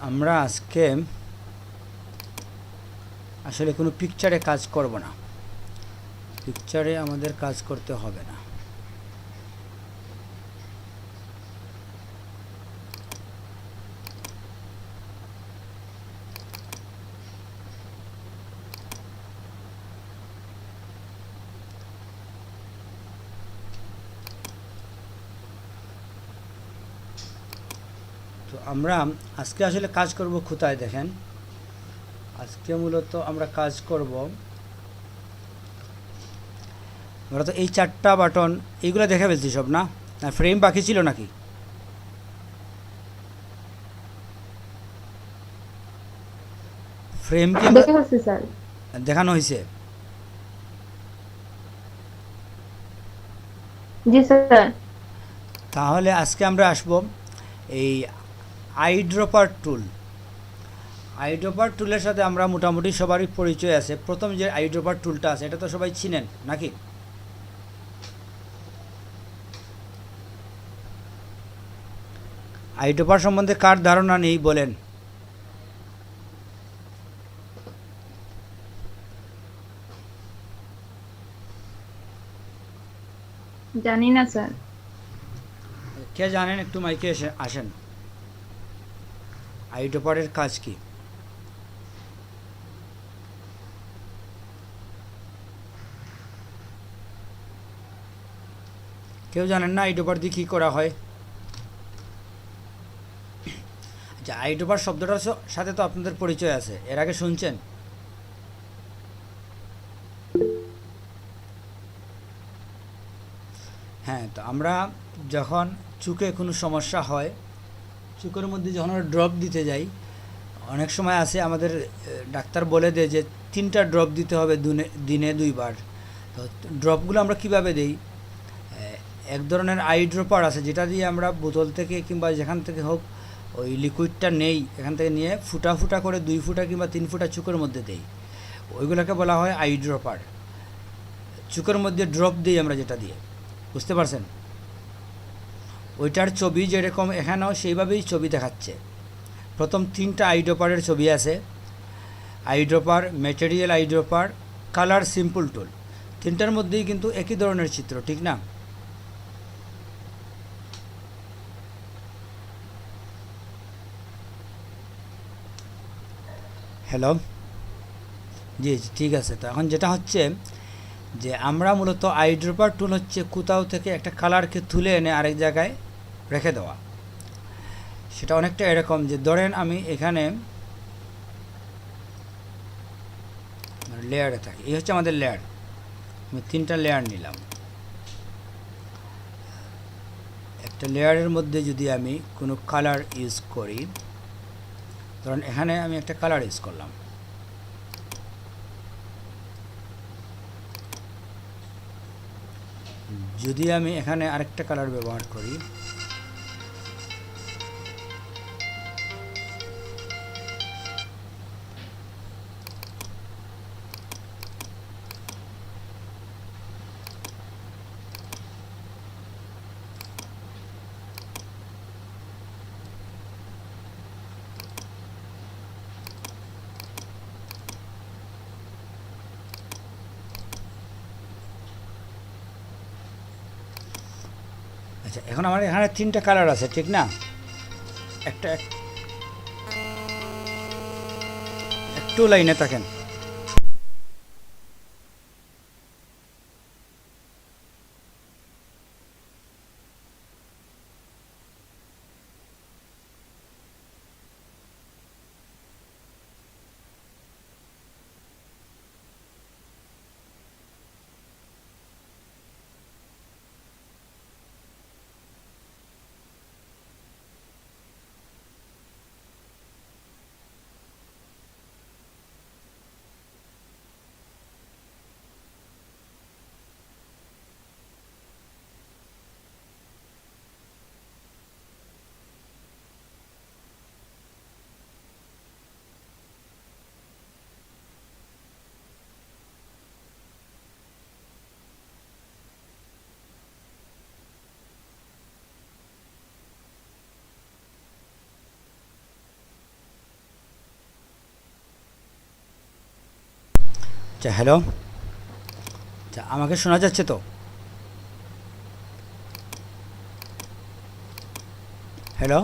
আমরা আজকে আসলে কোনো পিকচারে কাজ করব না, পিকচারে আমাদের কাজ করতে হবে না। তো আমরা আজকে আসলে কাজ করব কোথায় দেখেন, আজকে মূলত আমরা কাজ করব, আমরা তো এই চারটা বাটন এইগুলো দেখে ফেলছি সব, না না ফ্রেম বাকি ছিল নাকি? ফ্রেম কি আমরা দেখে ফেলছি স্যার। দেখানো হয়েছে? জি স্যার। তাহলে আজকে আমরা আসব এই আইড্রপার টুল। আইড্রপার টুলের সাথে আমরা মোটামুটি সবারই পরিচয় আছে। প্রথম যে আইড্রপার টুলটা আছে এটা তো সবাই চিনেন নাকি? আইড্রপার সম্বন্ধে কার ধারণা নেই বলেন? জানি না স্যার। কে জানেন একটু মাইকে এসে আসেন। আইড্রপারের কাজ কি? কেউ জানেন না আইড্রপার দিয়ে কী করা হয়? আচ্ছা, আইড্রপার শব্দটার সাথে তো আপনাদের পরিচয় আছে, এর আগে শুনছেন? হ্যাঁ, তো আমরা যখন চোখে কোনো সমস্যা হয়, চোখের মধ্যে যখন আমরা ড্রপ দিতে যাই, অনেক সময় আছে আমাদের ডাক্তার বলে দেয় যে 3টা ড্রপ দিতে হবে দিনে 2বার। তো ড্রপগুলো আমরা কিভাবে দেই? এক ধরনের আই ড্রপার আছে যেটা দিয়ে আমরা বোতল থেকে কিংবা যেখান থেকে হোক ওই লিকুইডটা নেই, এখান থেকে নিয়ে ফুটা ফুটা করে 2 ফুটা কিংবা 3 ফুটা চোখের মধ্যে দেই, ওইগুলোকে বলা হয় আই ড্রপার। চোখের মধ্যে ড্রপ দিই আমরা যেটা দিয়ে, বুঝতে পারছেন? ওইটার ছবি যেরকম এখানেও সেইভাবেই ছবি দেখাচ্ছে। প্রথম 3টা আইড্রপারের ছবি আছে, eyedropper, material eyedropper, colour simple tool. 3টার মধ্যেই কিন্তু একই ধরনের চিত্র, ঠিক না? হ্যালো, জি জি, ঠিক আছে। তো এখন যেটা হচ্ছে যে আমরা মূলত আইড্রপার টুল হচ্ছে কোথাও থেকে একটা কালারকে তুলে এনে আরেক জায়গায় রেখে দেওয়া। সেটা অনেকটা এরকম যে ধরেন আমি এখানে লেয়ারে থাকি, এই হচ্ছে আমাদের লেয়ার, আমি 3টা লেয়ার নিলাম। একটা লেয়ারের মধ্যে যদি আমি কোনো কালার ইউজ করি, ধরেন এখানে আমি একটা কালার ইউজ করলাম, যদি আমি এখানে আরেকটা কালার ব্যবহার করি, আচ্ছা এখন আমার এখানে 3টা কালার আছে, ঠিক না? একটা একটু লাইনে থাকেন। আচ্ছা হ্যালো, আচ্ছা আমাকে শোনা যাচ্ছে তো? হ্যালো।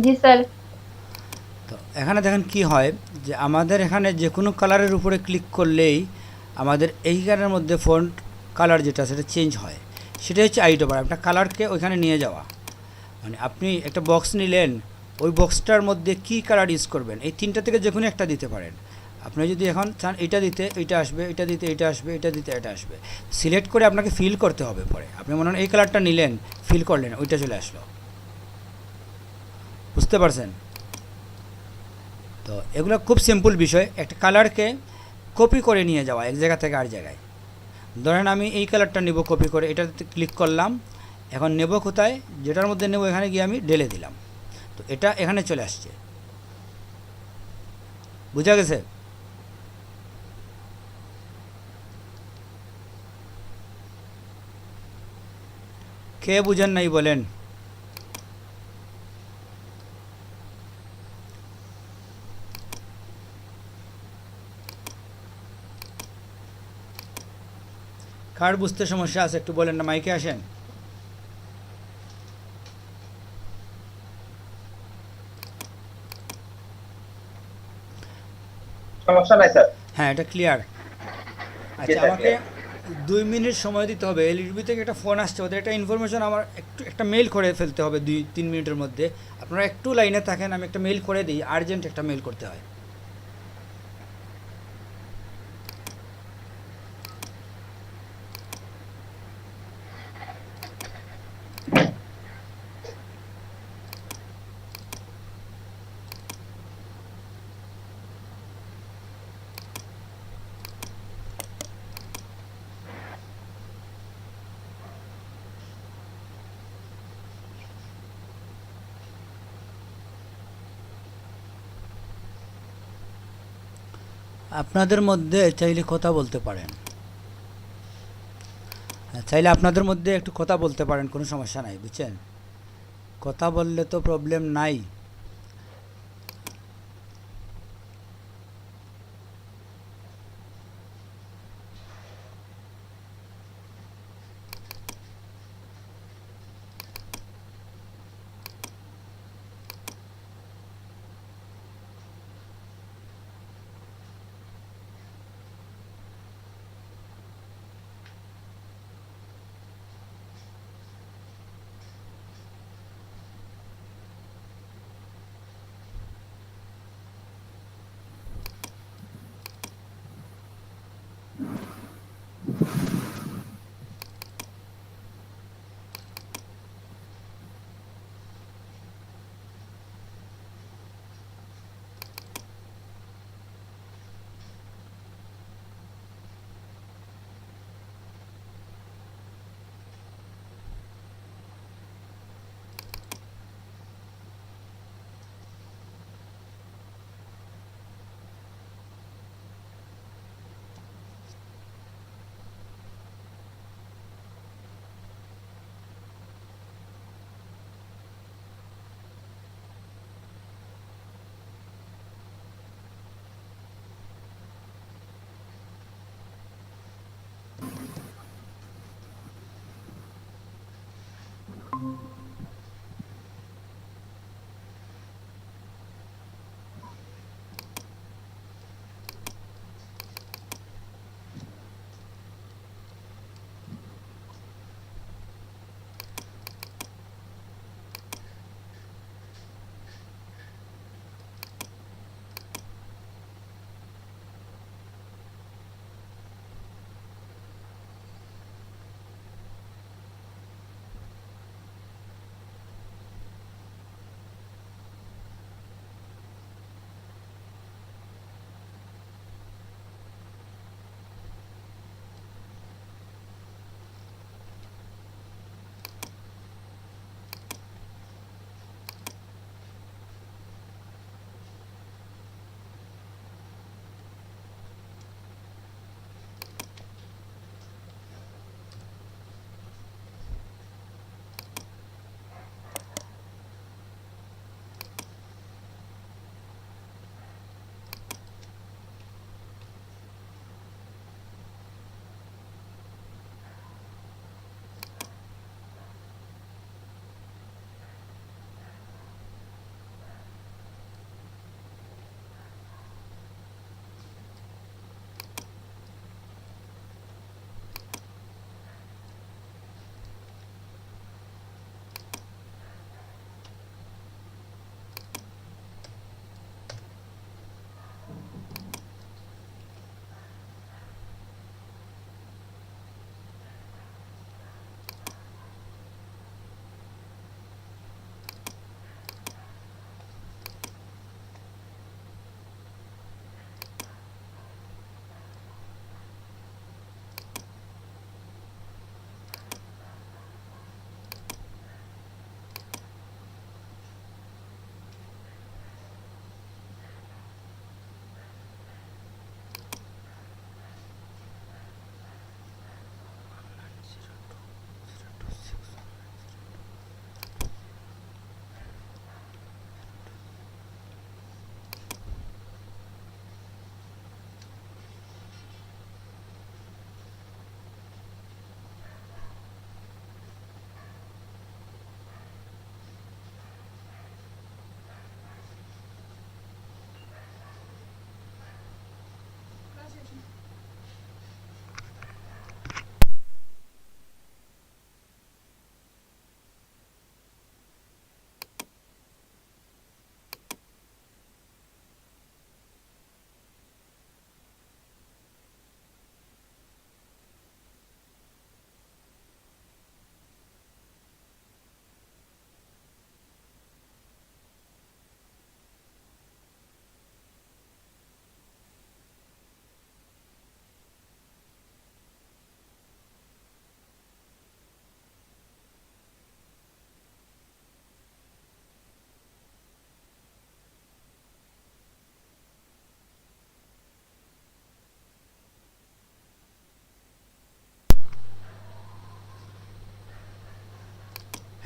জি স্যার। তো এখানে দেখেন কি হয় যে আমাদের এখানে যে কোনো কালারের উপরে ক্লিক করলেই আমাদের এইখানের মধ্যে ফন্ট কালার যেটা সেটা চেঞ্জ হয়। সেটা হচ্ছে আইট ওভার, আপনার কালারকে ওইখানে নিয়ে যাওয়া। মানে আপনি একটা বক্স নিলেন, ওই বক্সটার মধ্যে কি কালার ইউজ করবেন, এই তিনটা থেকে যে কোনো একটা দিতে পারেন। আপনি যদি এখন চান এটা দিতে এইটা আসবে, এটা দিতে এটা আসবে, এটা দিতে এটা আসবে। সিলেক্ট করে আপনাকে ফিল করতে হবে। পরে আপনি মনে হন এই কালারটা নিলেন, ফিল করলেন, ওইটা চলে আসলো। বুঝতে পারছেন? তো এগুলো খুব সিম্পল বিষয়, একটা কালারকে কপি করে নিয়ে যাওয়া এক জায়গা থেকে আর জায়গায়। ধরেন আমি এই কালারটা নেব, কপি করে এটাতে ক্লিক করলাম। এখন নেব কোথায়, যেটার মধ্যে নেব এখানে গিয়ে আমি ঢেলে দিলাম। তো এটা এখানে চলে আসছে। বুঝা গেছে? কে বুঝেন নাই বলেন? কার বুঝতে সমস্যা আছে একটু বলেন না, মাইকে আসেন। সমস্যা নাই স্যার। হ্যাঁ, এটা ক্লিয়ার। জি আচ্ছা স্যার, আমাকে ক্লিয়ার। 2 মিনিট সময় দিতে হবে। এলইডি থেকে একটা ফোন আসছে, ওদের একটা ইনফরমেশন আমার একটু একটা মেইল করে ফেলতে হবে 2-3 মিনিটের মধ্যে। আপনারা একটু লাইনে থাকেন, আমি একটা মেইল করে দিই, আর্জেন্ট একটা মেইল করতে হয়। আপনাদের মধ্যে চাইলে কথা বলতে পারেন। হ্যাঁ, চাইলে আপনাদের মধ্যে একটু কথা বলতে পারেন, কোনো সমস্যা নাই, বুঝছেন? কথা বললে তো প্রবলেম নাই।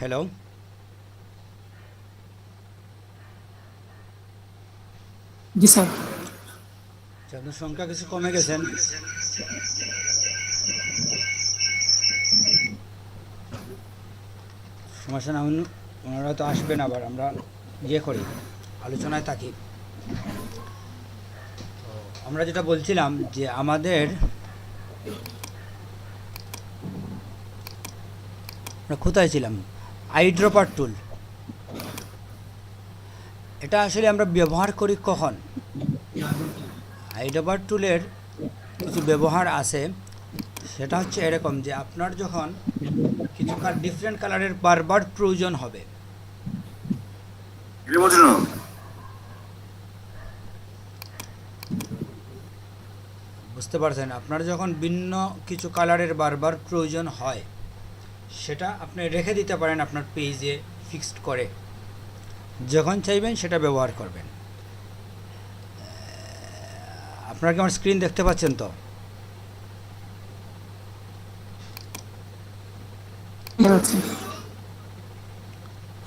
হ্যালো, জি স্যার। আপনার সংখ্যা কিছু কমে গেছেন। সমস্যা না, ওনারা তো আসবেন, আবার আমরা ইয়ে করি, আলোচনায় থাকি। তো আমরা যেটা বলছিলাম যে আমাদের আমরা কোথায় ছিলাম, আইড্রপার টুল। এটা আসলে আমরা ব্যবহার করি কখন? আইড্রপার টুলের কিছু ব্যবহার আছে, সেটা হচ্ছে এরকম যে আপনার যখন কিছু ডিফারেন্ট কালারের বারবার প্রয়োজন হবে, বুঝতে পারছেন? আপনার যখন ভিন্ন কিছু কালারের বারবার প্রয়োজন হয়, সেটা আপনি রেখে দিতে পারেন আপনার পেজে ফিক্সড করে, যখন চাইবেন সেটা ব্যবহার করবেন। আপনারা কি আমার স্ক্রিন দেখতে পাচ্ছেন তো?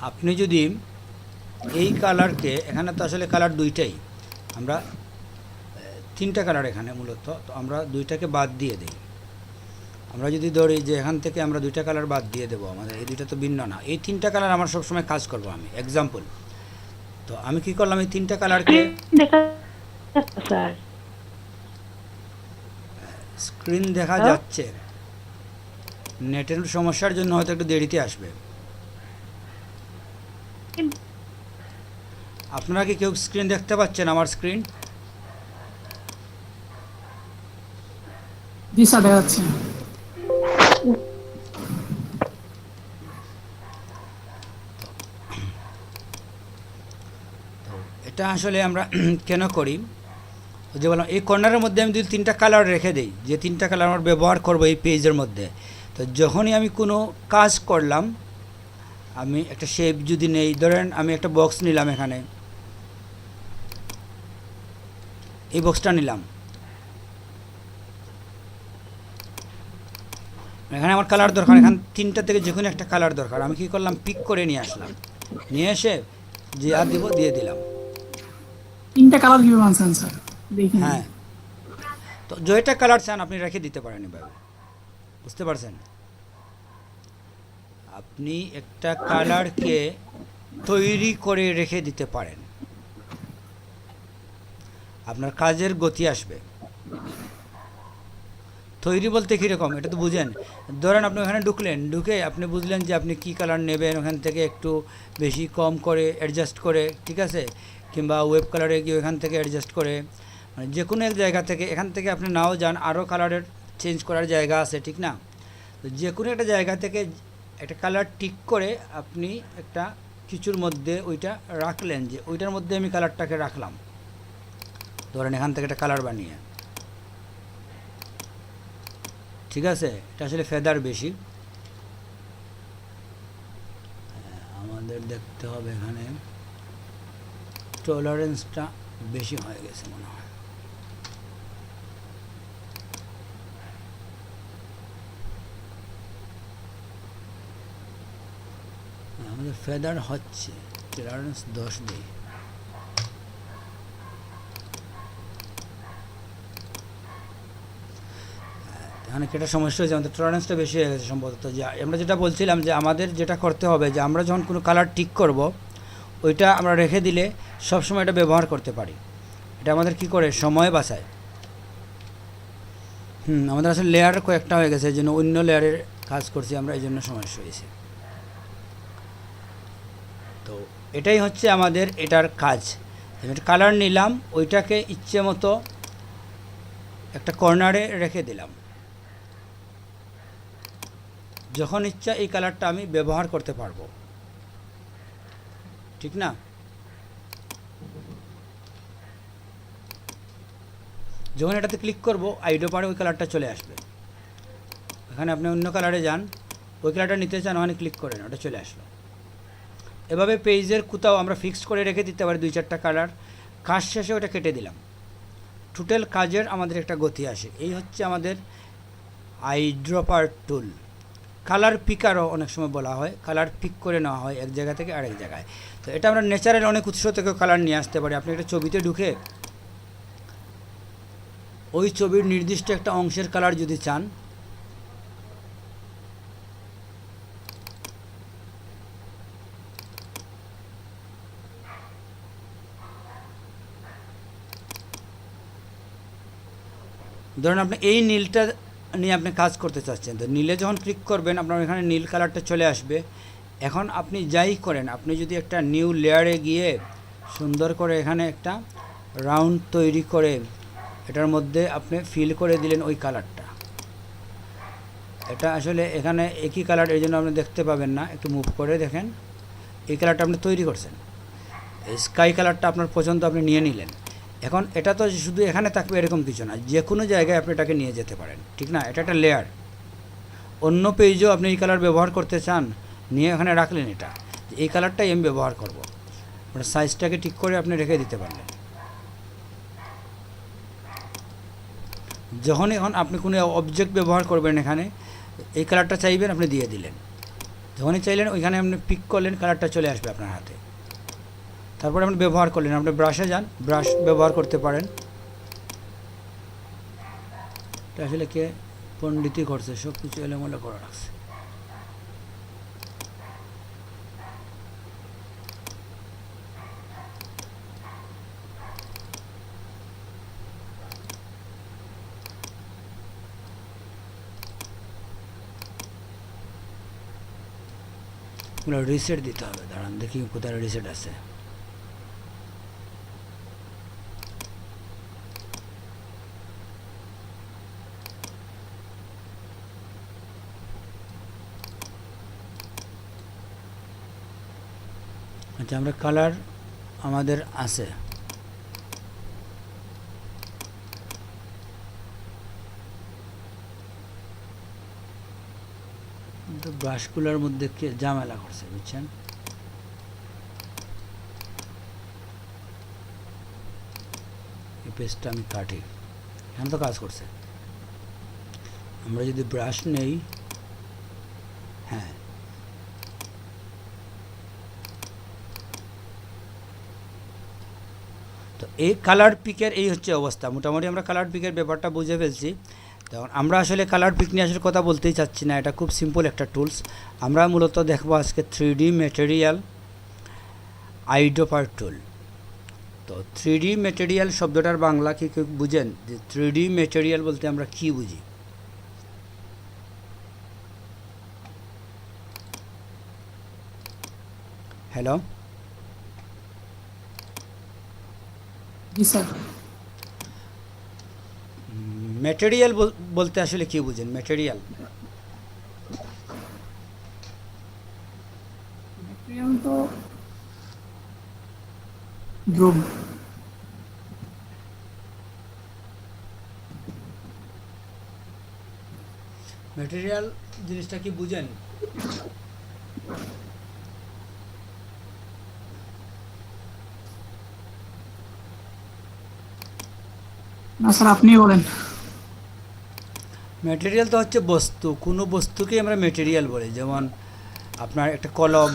আপনি যদি এই কালারকে, এখানে তো আসলে কালার দুইটাই, আমরা তিনটা কালার এখানে মূলত, তো আমরা দুইটাকে বাদ দিয়ে দিই। আমরা যদি ধরি যে এখান থেকে আমরা দুইটা কালার বাদ দিয়ে দেবো, আমাদের এই দুইটা তো ভিন্ন না, এই তিনটা কালার আমার সবসময় কাজ করবো। আমি এক্সাম্পল, তো আমি কি করলাম, এই তিনটা কালারকে দেখা যাচ্ছে স্যার। স্ক্রিন দেখা যাচ্ছে, নেটের সমস্যার জন্য হয়তো একটু দেরিতে আসবে। আপনারা কি কেউ স্ক্রিন দেখতে পাচ্ছেন, আমার স্ক্রিন? জি স্যার, দেখা যাচ্ছে। এটা আসলে আমরা কেন করি, যে বললাম এই কর্নারের মধ্যে আমি যদি তিনটা কালার রেখে দিই, যে তিনটা কালার আমার ব্যবহার করবো এই পেজের মধ্যে, তো যখনই আমি কোনো কাজ করলাম, আমি একটা শেপ যদি নেই, ধরেন আমি একটা বক্স নিলাম, এখানে এই বক্সটা নিলাম, এখানে আমার কালার দরকার, এখানে তিনটা থেকে যে কোনো একটা কালার দরকার, আমি কী করলাম, পিক করে নিয়ে আসলাম, নিয়ে এসে যে আর দিব দিয়ে দিলাম। তিনটা কালার কিভাবে আনছেন স্যার? দেখি। হ্যাঁ, তো যেটা কালার চান আপনি রেখে দিতে পারেন এভাবে, বুঝতে পারছেন? আপনি একটা কালারকে তৈরি করে রেখে দিতে পারেন, আপনার কাজের গতি আসবে। তৈরি বলতে কীরকম, এটা তো বুঝেন। ধরেন আপনি ওখানে ঢুকলেন, ঢুকে আপনি বুঝলেন যে আপনি কী কালার নেবেন, ওখান থেকে একটু বেশি কম করে অ্যাডজাস্ট করে, ঠিক আছে, কিংবা ওয়েব কালারে গিয়ে ওখান থেকে অ্যাডজাস্ট করে, মানে যে কোনো এক জায়গা থেকে, এখান থেকে আপনি নাও যান, আরও কালারের চেঞ্জ করার জায়গা আছে, ঠিক না? তো যে কোনো একটা জায়গা থেকে একটা কালার টিক করে আপনি একটা কিছুর মধ্যে ওইটা রাখলেন, যে ওইটার মধ্যে আমি কালারটাকে রাখলাম, ধরেন এখান থেকে একটা কালার বানিয়ে, ঠিক আছে? এটা আসলে ফেদার বেশি, আমাদের দেখতে হবে এখানে টলারেন্সটা বেশি হয়ে গেছে মনে হয়। আমাদের ফেদার হচ্ছে টলারেন্স 10 দিই, এখানে কেটে সমস্যা হয়েছে, আমাদের টলারেন্সটা বেশি হয়ে গেছে সম্ভবত। যে আমরা যেটা বলছিলাম যে আমাদের যেটা করতে হবে, যে আমরা যখন কোনো কালার ঠিক করব, ওইটা আমরা রেখে দিলে সবসময় এটা ব্যবহার করতে পারি। এটা আমাদের কি করে, সময় বাঁচায়। আমাদের আসলে লেয়ার কয়েকটা হয়ে গেছে, এই জন্য অন্য লেয়ারের কাজ করছি আমরা, এই জন্য সমস্যা হয়েছে। তো এটাই হচ্ছে আমাদের এটার কাজ। একটা কালার নিলাম, ওইটাকে ইচ্ছে মতো একটা কর্নারে রেখে দিলাম, যখন ইচ্ছা এই কালারটা আমি ব্যবহার করতে পারবো, ঠিক না? যখন এটাতে ক্লিক করব, আইড্রপারে ওই কালারটা চলে আসবে। এখানে আপনি অন্য কালারে যান, ওই কালারটা নিতে চান, ওখানে ক্লিক করেন, ওটা চলে আসলো। এভাবে পেজের কোথাও আমরা ফিক্সড করে রেখে দিতে পারি 2-4টা কালার, কাজ শেষে ওটা কেটে দিলাম, টোটাল কাজের আমাদের একটা গতি আসে। এই হচ্ছে আমাদের আইড্রপার টুল। কালার পিকারও অনেক সময় বলা হয়, কালার পিক করে নেওয়া হয় এক জায়গা থেকে আরেক জায়গায়। তো এটা আমরা ন্যাচারাল অনেক উৎস থেকে কালার নিয়ে আসতে পারি। আপনি একটা ছবিতে ঢুকে ওই ছবির নির্দিষ্ট একটা অংশের কালার যদি চান, ধরুন আপনি এই নীলটা নিয়ে আপনি কাজ করতে চাচ্ছেন, তো নীলে যখন ক্লিক করবেন আপনার এখানে নীল কালারটা চলে আসবে। এখন আপনি যাই করেন, আপনি যদি একটা নিউ লেয়ারে গিয়ে সুন্দর করে এখানে একটা রাউন্ড তৈরি করে এটার মধ্যে আপনি ফিল করে দিলেন ওই কালারটা, এটা আসলে এখানে একই কালার, এই জন্য আপনি দেখতে পাবেন না, একটু মুভ করে দেখেন এই কালারটা আপনি তৈরি করছেন। এই স্কাই কালারটা আপনার পছন্দ, আপনি নিয়ে নিলেন। এখন এটা তো শুধু এখানে থাকবে এরকম কিছু না, যে কোনো জায়গায় আপনি এটাকে নিয়ে যেতে পারেন, ঠিক না? এটা একটা লেয়ার। অন্য পেজেও আপনি এই কালার ব্যবহার করতে চান, নিয়ে এখানে রাখলেন, এটা এই কালারটাই আমি ব্যবহার করব, আপনার সাইজটাকে ঠিক করে আপনি রেখে দিতে পারলেন। যখন এখন আপনি কোনো অবজেক্ট ব্যবহার করবেন, এখানে এই কালারটা চাইবেন, আপনি দিয়ে দিলেন। যখনই চাইলেন ওইখানে আপনি পিক করলেন, কালারটা চলে আসবে আপনার হাতে। তারপরে আপনি ব্যবহার করলেন, আপনি ব্রাশে যান, ব্রাশ ব্যবহার করতে পারেন। এটা আসলে কে পণ্ডিতই করছে, সব কিছু এলোমেলো করে রাখছে। রিসেট দিতে হবে, দাঁড়ান দেখি কোথায় রিসেট আছে। আচ্ছা, আমরা কালার আমাদের আছে, ব্রাশগুলোর মধ্যে কে ঝামেলা করছে বুঝছেন। এই পেজটা আমি কাটি, এখন তো কাজ করছে। আমরা যদি ব্রাশ নেই, হ্যাঁ তো এই কালার পিকের এই হচ্ছে অবস্থা। মোটামুটি আমরা কালার পিকের ব্যাপারটা বুঝে ফেলছি। তখন আমরা আসলে কালার পিক নিয়ে আসলে কথা বলতেই চাচ্ছি না, এটা খুব সিম্পল একটা টুলস। আমরা মূলত দেখবো আজকে 3D ম্যাটেরিয়াল আইডোপার টুল। তো 3D ম্যাটেরিয়াল শব্দটার বাংলা কি কেউ বুঝেন? যে 3D ম্যাটেরিয়াল বলতে আমরা কি বুঝি? হ্যালো, জি স্যার। ম্যাটেরিয়াল বলতে আসলে কি বুঝেন? ম্যাটেরিয়াল ম্যাটেরিয়াল তো দ্রব্য। ম্যাটেরিয়াল জিনিসটা কি বুঝেন? না স্যার, আপনি বলেন। ম্যাটেরিয়াল তো হচ্ছে বস্তু, কোনো বস্তুকে আমরা ম্যাটেরিয়াল বলি। যেমন আপনার একটা কলম,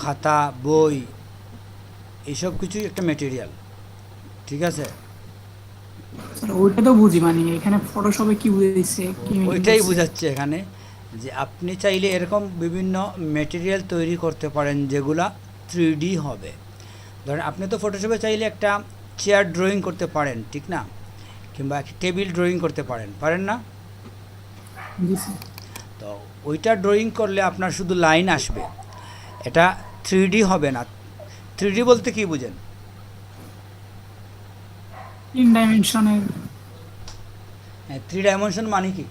খাতা, বই, এইসব কিছুই একটা ম্যাটেরিয়াল, ঠিক আছে? স্যার ওইটা তো বুঝি, মানে এখানে ফটোশপে কি বুঝে দিচ্ছে, কি ওইটাই বোঝাচ্ছে এখানে, যে আপনি চাইলে এরকম বিভিন্ন ম্যাটেরিয়াল তৈরি করতে পারেন যেগুলা 3D হবে। ধরেন আপনি তো ফটোশপে চাইলে একটা চেয়ার ড্রয়িং করতে পারেন, ঠিক না? কিংবা একটা টেবিল ড্রয়িং করতে পারেন না? জি স্যার। তো ওইটা ড্রয়িং করলে আপনার শুধু লাইন আসবে, এটা 3D হবে না। 3D বলতে কি বুঝেন? 3 ডাইমেনশনের। হ্যাঁ, 3 ডাইমেনশন মানে কি?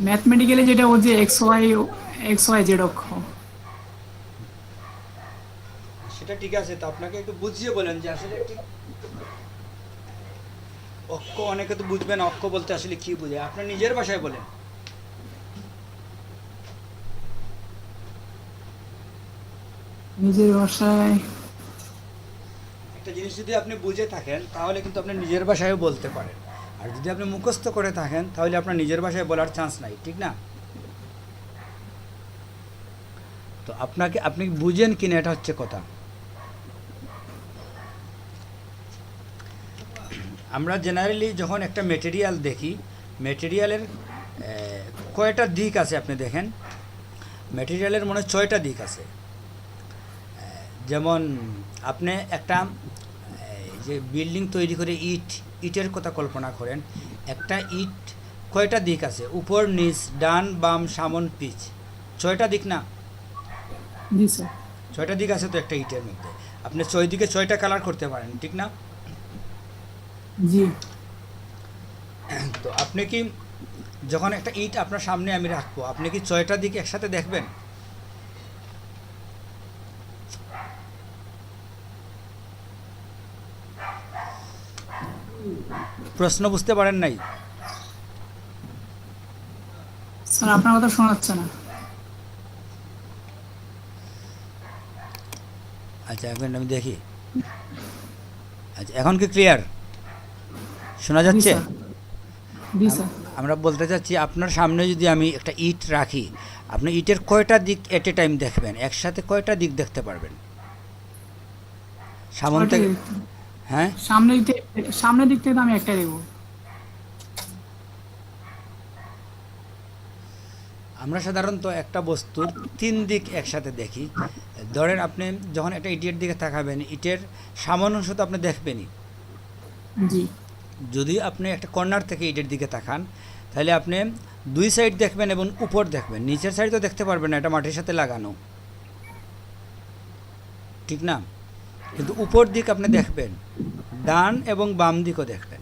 ম্যাথমেটিক্যালি যেটা ও যে এক্স ওয়াই জেড অক্ষ। সেটা ঠিক আছে, তো আপনাকে একটু বুঝিয়ে বলেন যে আসলে ঠিক অক্ষ, অনেকে তো বুঝবেন অক্ষ বলতে আসলে কি বুঝে, আপনার নিজের ভাষায় বলেন। নিজের ভাষায় একটা জিনিস যদি আপনি বুঝে থাকেন তাহলে কিন্তু আপনি নিজের ভাষায়ও বলতে পারেন। আর যদি আপনি মুখস্থ করে থাকেন তাহলে আপনার নিজের ভাষায় বলার চান্স নাই, ঠিক না? তো আপনি বুঝেন কিনা এটা হচ্ছে কথা। আমরা জেনারেলি যখন একটা মেটেরিয়াল দেখি, মেটেরিয়ালের কয়টা দিক আছে আপনি দেখেন। মেটেরিয়ালের মনে হয় 6টা দিক আছে। যেমন আপনি একটা যে বিল্ডিং তৈরি করে ইটের কথা কল্পনা করেন। একটা ইট কয়টা দিক আছে? উপর, নিচ, ডান, বাম, সামন, পিচ। 6টা দিক না? জি স্যার। 6টা দিক আছে তো একটা ইটের মধ্যে। আপনি 6 দিকে 6টা কালার করতে পারেন, ঠিক না? জি। তো আপনি কি যখন একটা ইট আপনার সামনে আমি রাখবো, আপনি কি 6টা দিক একসাথে দেখবেন? প্রশ্ন বুঝতে পারেন নাই? স্যার আপনার কথা শোনা যাচ্ছে না। আচ্ছা এখন আমি দেখি। আচ্ছা এখন কি ক্লিয়ার শোনা জি যাচ্ছে? স্যার। জি স্যার। আমরা বলতে চাচ্ছি আপনার সামনে যদি আমি একটা ইট রাখি, আপনি ইটের কয়টা দিক এট এ টাইম দেখবেন? একসাথে কয়টা দিক দেখতে পারবেন সামন থেকে? হ্যাঁ, সামনের দিক থেকে তো আমি একটাই দেখবো। আমরা সাধারণত একটা বস্তুর 3 দিক একসাথে দেখি। ধরেন আপনি যখন একটা ইটের দিকে তাকাবেন, ইটের সামন অংশ তো আপনি দেখবেনই। জি। যদি আপনি একটা কর্নার থেকে ইটের দিকে তাকান, তাহলে আপনি 2 সাইড দেখবেন এবং উপর দেখবেন। নিচের সাইড তো দেখতে পারবেন না, এটা মাটির সাথে লাগানো, ঠিক না? কিন্তু উপর দিক আপনি দেখবেন, ডান এবং বাম দিকও দেখবেন।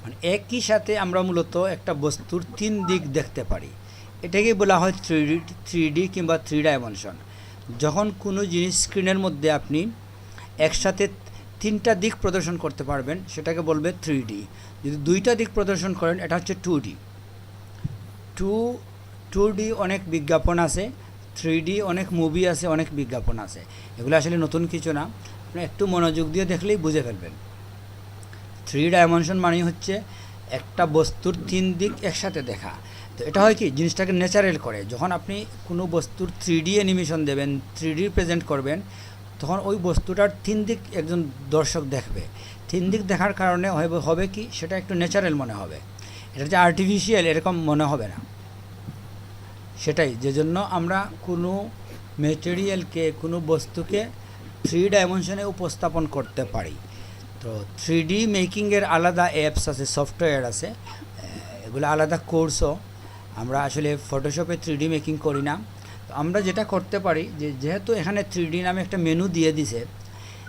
মানে একই সাথে আমরা মূলত একটা বস্তুর 3 দিক দেখতে পারি। এটাকেই বলা হয় থ্রি ডি কিংবা 3 ডাইমেনশন। যখন কোনো জিনিস স্ক্রিনের মধ্যে আপনি একসাথে 3টা দিক প্রদর্শন করতে পারবেন, সেটাকে বলবে 3D। যদি 2টা দিক প্রদর্শন করেন, এটা হচ্ছে 2D। 2D অনেক বিজ্ঞাপন আছে, 3D অনেক মুভি আছে, অনেক বিজ্ঞাপন আছে। এগুলো আসলে নতুন কিছু না, আপনি একটু মনোযোগ দিয়ে দেখলেই বুঝে ফেলবেন। 3 ডাইমেনশন মানে হচ্ছে একটা বস্তুর 3 দিক একসাথে দেখা। তো এটা হয় কি, জিনিসটাকে ন্যাচারাল করে। যখন আপনি কোনো বস্তুর 3D অ্যানিমেশন দেবেন, 3D প্রেজেন্ট করবেন, তখন ওই বস্তুটার 3 দিক একজন দর্শক দেখবে। 3 দিক দেখার কারণে হবে কি, সেটা একটু ন্যাচারাল মনে হবে। এটা যে আর্টিফিশিয়াল এরকম মনে হবে না। সেটাই যে জন্য আমরা কোনো মেটেরিয়ালকে, কোনো বস্তুকে 3 ডাইমেনশনে উপস্থাপন করতে পারি। তো 3D মেকিংয়ের আলাদা অ্যাপস আছে, সফটওয়্যার আছে, এগুলো আলাদা কোর্সও। আমরা আসলে ফটোশপে 3D মেকিং করি না। তো আমরা যেটা করতে পারি, যেহেতু এখানে 3D নামে একটা মেনু দিয়ে দিছে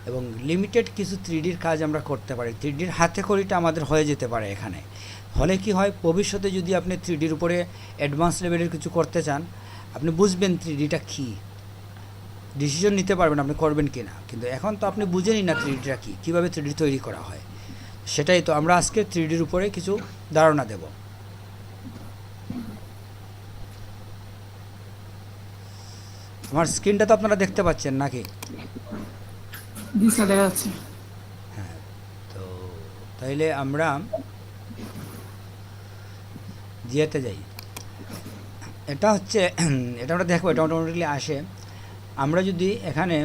এবং লিমিটেড কিছু 3Dর কাজ আমরা করতে পারি, 3Dর হাতে খড়িটা আমাদের হয়ে যেতে পারে এখানে। হলে কি হয়, ভবিষ্যতে যদি আপনি 3Dর উপরে অ্যাডভান্স লেভেলের কিছু করতে চান, আপনি বুঝবেন 3Dটা কী, ডিসিশন নিতে পারবেন আপনি করবেন কি না। কিন্তু এখন তো আপনি বুঝেনই না 3Dটা কী, কীভাবে 3D তৈরি করা হয়। সেটাই তো আমরা আজকে 3Dর উপরে কিছু ধারণা দেব। আমার স্ক্রিনটা তো আপনারা দেখতে পাচ্ছেন নাকি? জি স্যার, দেখা যাচ্ছে। হ্যাঁ, তো তাইলে আমরা জিয়াতে যাই। এটা হচ্ছে এটা আমরা দেখবো, এটা অটোমেটিকলি আসে। আমরা যদি এখানে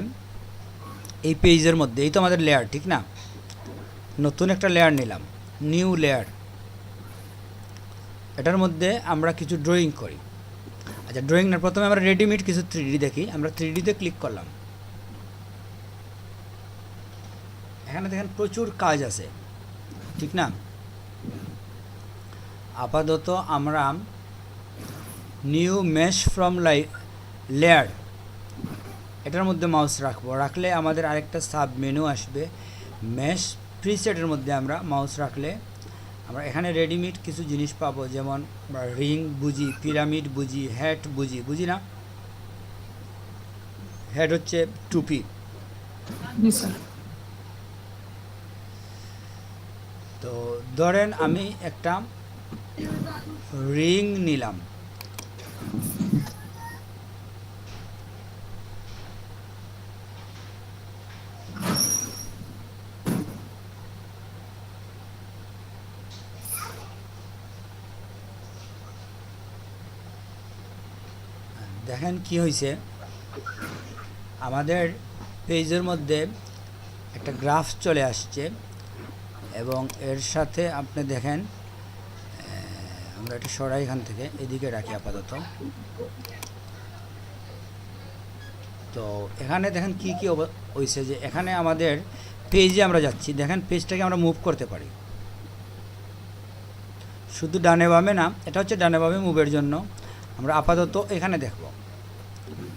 এই পেজের মধ্যে, এই তো আমাদের লেয়ার, ঠিক না? নতুন একটা লেয়ার নিলাম, নিউ লেয়ার। এটার মধ্যে আমরা কিছু ড্রয়িং করি। আচ্ছা, ড্রয়িং না, প্রথমে আমরা রেডিমেড কিছু 3D দেখি। আমরা 3Dতে ক্লিক করলাম। এখানে দেখেন প্রচুর কাজ আছে, ঠিক না? আপাতত আমরা নিউ মেশ ফ্রম লেয়ার, এটার মধ্যে মাউস রাখবো। রাখলে আমাদের আরেকটা সাব মেনু আসবে, মেশ প্রিসেটের মধ্যে আমরা মাউস রাখলে আমরা এখানে রেডিমেড কিছু জিনিস পাবো। যেমন রিং বুঝি, পিরামিড বুঝি, হ্যাট বুঝি, বুঝি না? হ্যাট হচ্ছে টুপি। জি স্যার। তো ধরেন আমি একটা রিং নিলাম, দেখেন কি হয়েছে, আমাদের পেজের মধ্যে একটা গ্রাফ চলে আসছে এবং এর সাথে আপনি দেখেন আমরা এটা সরাই এখান থেকে এদিকে রাখি আপাতত। তো এখানে দেখেন কি কি হয়েছে, যে এখানে আমাদের পেজে আমরা যাচ্ছি, দেখেন পেজটাকে আমরা মুভ করতে পারি, শুধু ডানে বামে না, এটা হচ্ছে ডানে বামে মুভের জন্য। আমরা আপাতত এখানে দেখব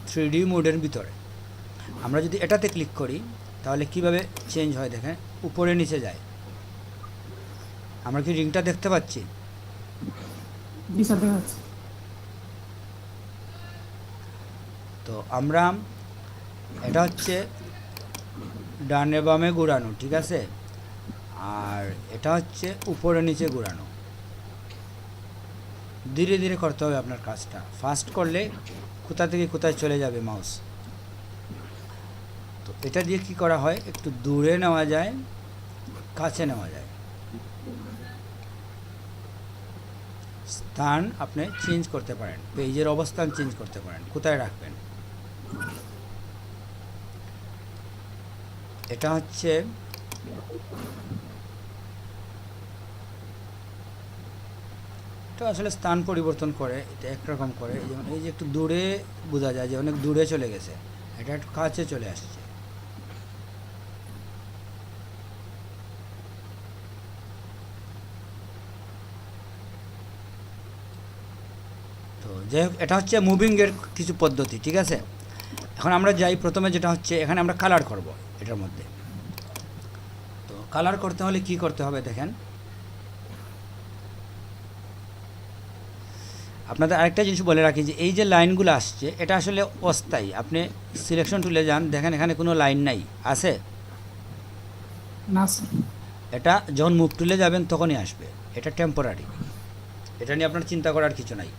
3D মোডের ভিতরে। আমরা যদি এটাতে ক্লিক করি তাহলে কিভাবে চেঞ্জ হয় দেখেন, উপরে নিচে যায়। আমরা কি রিংটা দেখতে পাচ্ছি? জি স্যার, দেখা যাচ্ছে। তো আমরা এটা হচ্ছে ডানে বামে ঘোরানো, ঠিক আছে, আর এটা হচ্ছে উপরে নিচে ঘোরানো। ধীরে ধীরে করতে হবে আপনার কাজটা, ফাস্ট করলে কোথা থেকে কোথায় চলে যাবে মাউস। তো এটা দিয়ে কি করা হয়, একটু দূরে নেওয়া যায়, কাছে নেওয়া যায়, স্থান আপনি চেঞ্জ করতে পারেন, পেজের অবস্থান চেঞ্জ করতে পারেন, কোথায় রাখবেন। এটা হচ্ছে এটা আসলে স্থান পরিবর্তন করে, এটা একরকম করে। যেমন এই যে একটু দূরে বোঝা যায় যে অনেক দূরে চলে গেছে, এটা একটু কাছে চলে আসছে। তো যাই হোক, এটা হচ্ছে মুভিংয়ের কিছু পদ্ধতি, ঠিক আছে। এখন আমরা যাই, প্রথমে যেটা হচ্ছে এখানে আমরা কালার করব এটার মধ্যে। তো কালার করতে হলে কি করতে হবে দেখেন, আপনাদের আরেকটা জিনিস বলে রাখি যে এই যে লাইনগুলো আসছে এটা আসলে অস্থায়ী। আপনি সিলেকশন টুলে যান, দেখেন এখানে কোনো লাইন নাই, আছে? না স্যার। এটা যখন মুভ টুলে যাবেন তখনই আসবে, এটা টেম্পোরারি, এটা নিয়ে আপনার চিন্তা করার কিছু নাই।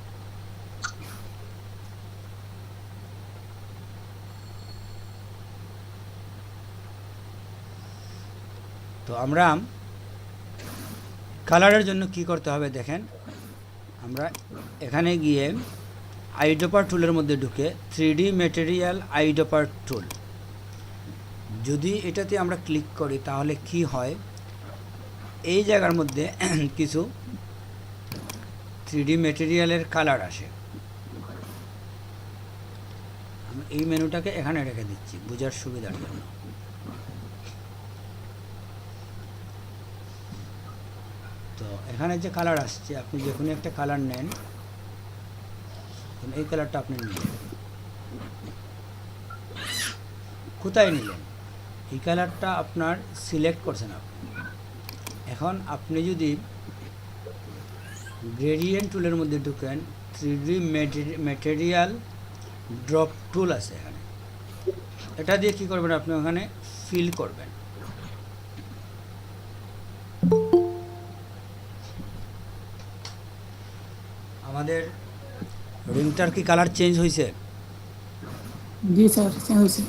তো আমরা কালারের জন্য কি করতে হবে দেখেন, আমরা এখানে গিয়ে আইড্রপার টুলের মধ্যে ঢুকে 3D ম্যাটেরিয়াল আইড্রপার টুল, যদি এটাতে আমরা ক্লিক করি তাহলে কি হয়, এই জায়গার মধ্যে কিছু 3D ম্যাটেরিয়ালের কালার আসে। আমি এই মেনুটাকে এখানে রেখে দিচ্ছি বোঝার সুবিধার জন্য। তো এখানে যে কালার আসছে, আপনি যে কোনো একটা কালার নেন, এই কালারটা আপনি নিলেন, কোথায় নিলেন, এই কালারটা আপনার সিলেক্ট করছেন আপনি। এখন আপনি যদি গ্রেডিয়েন্ট টুলের মধ্যে ঢুকেন, 3D ম্যাটেরিয়াল ড্রপ টুল আছে এখানে, এটা দিয়ে কী করবেন, আপনি ওখানে ফিল করবেন। আমাদের রিংটার কি কালার চেঞ্জ হয়েছে? জি স্যার, চেঞ্জ হয়েছে।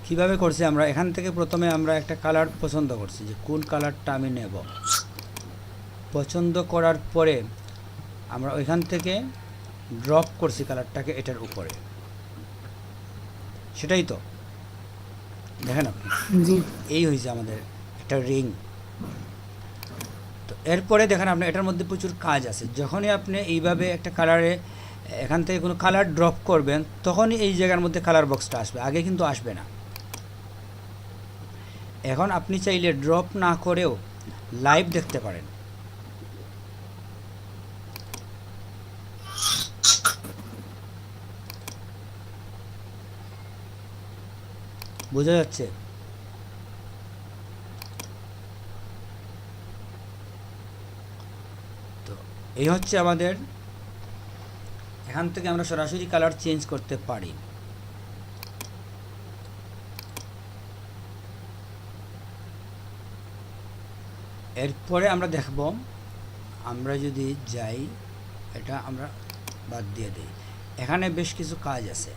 কীভাবে করছি আমরা, এখান থেকে প্রথমে আমরা একটা কালার পছন্দ করছি যে কোন কালারটা আমি নেব। পছন্দ করার পরে আমরা ওইখান থেকে ড্রপ করছি কালারটাকে এটার উপরে, সেটাই তো দেখেন আপনি। জি। এই হয়েছে আমাদের একটা রিং। তো এরপরে দেখেন আপনি এটার মধ্যে প্রচুর কাজ আছে। যখনই আপনি এইভাবে একটা কালারে এখান থেকে কোনো কালার ড্রপ করবেন তখনই এই জায়গার মধ্যে কালার বক্সটা আসবে, আগে কিন্তু আসবে না। এখন আপনি চাইলে ড্রপ না করেও লাইভ দেখতে পারেন। বোঝা যাচ্ছে? তো এই হচ্ছে আমাদের, এখান থেকে আমরা সরাসরি কালার চেঞ্জ করতে পারি। এরপরে আমরা দেখব, আমরা যদি যাই, এটা আমরা বাদ দিয়ে দিই, এখানে বেশ কিছু কাজ আছে।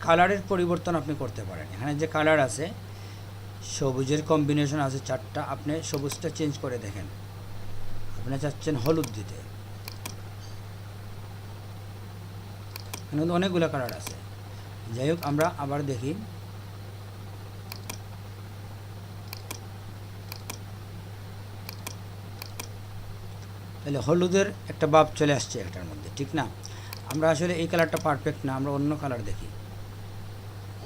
কালারের পরিবর্তন আপনি করতে পারেন। এখানে যে কালার আছে, সবুজের কম্বিনেশন আছে 4টা, আপনি সবুজটা চেঞ্জ করে দেখেন, আপনি চাচ্ছেন হলুদ দিতে, এখানে কিন্তু অনেকগুলো কালার আছে। যাই হোক, আমরা আবার দেখি। তাহলে হলুদের একটা ভাব চলে আসছে এটার মধ্যে, ঠিক না? আমরা আসলে এই কালারটা পারফেক্ট না, আমরা অন্য কালার দেখি,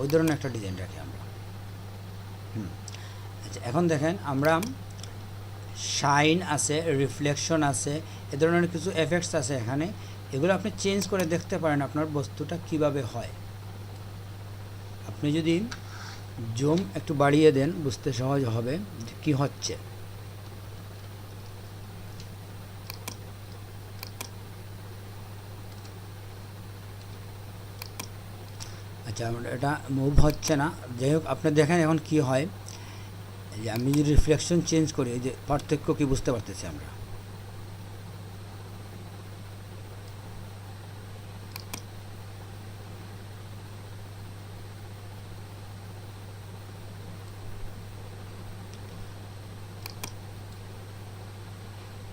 ওই ধরনের একটা ডিজাইন রাখি আমরা। আচ্ছা, এখন দেখেন আমরা শাইন আছে, রিফ্লেকশন আছে, এ ধরনের কিছু এফেক্টস আছে এখানে। এগুলো আপনি চেঞ্জ করে দেখতে পারেন আপনার বস্তুটা কিভাবে হয়। আপনি যদি জুম একটু বাড়িয়ে দেন বুঝতে সহজ হবে যে কী হচ্ছে। আচ্ছা, এটা মুভ হচ্ছে না। যাই হোক, আপনি দেখেন এখন কি হয়। যে আমি যদি রিফ্লেকশন চেঞ্জ করি, এই যে পার্থক্য কি বুঝতে পারতেছি আমরা।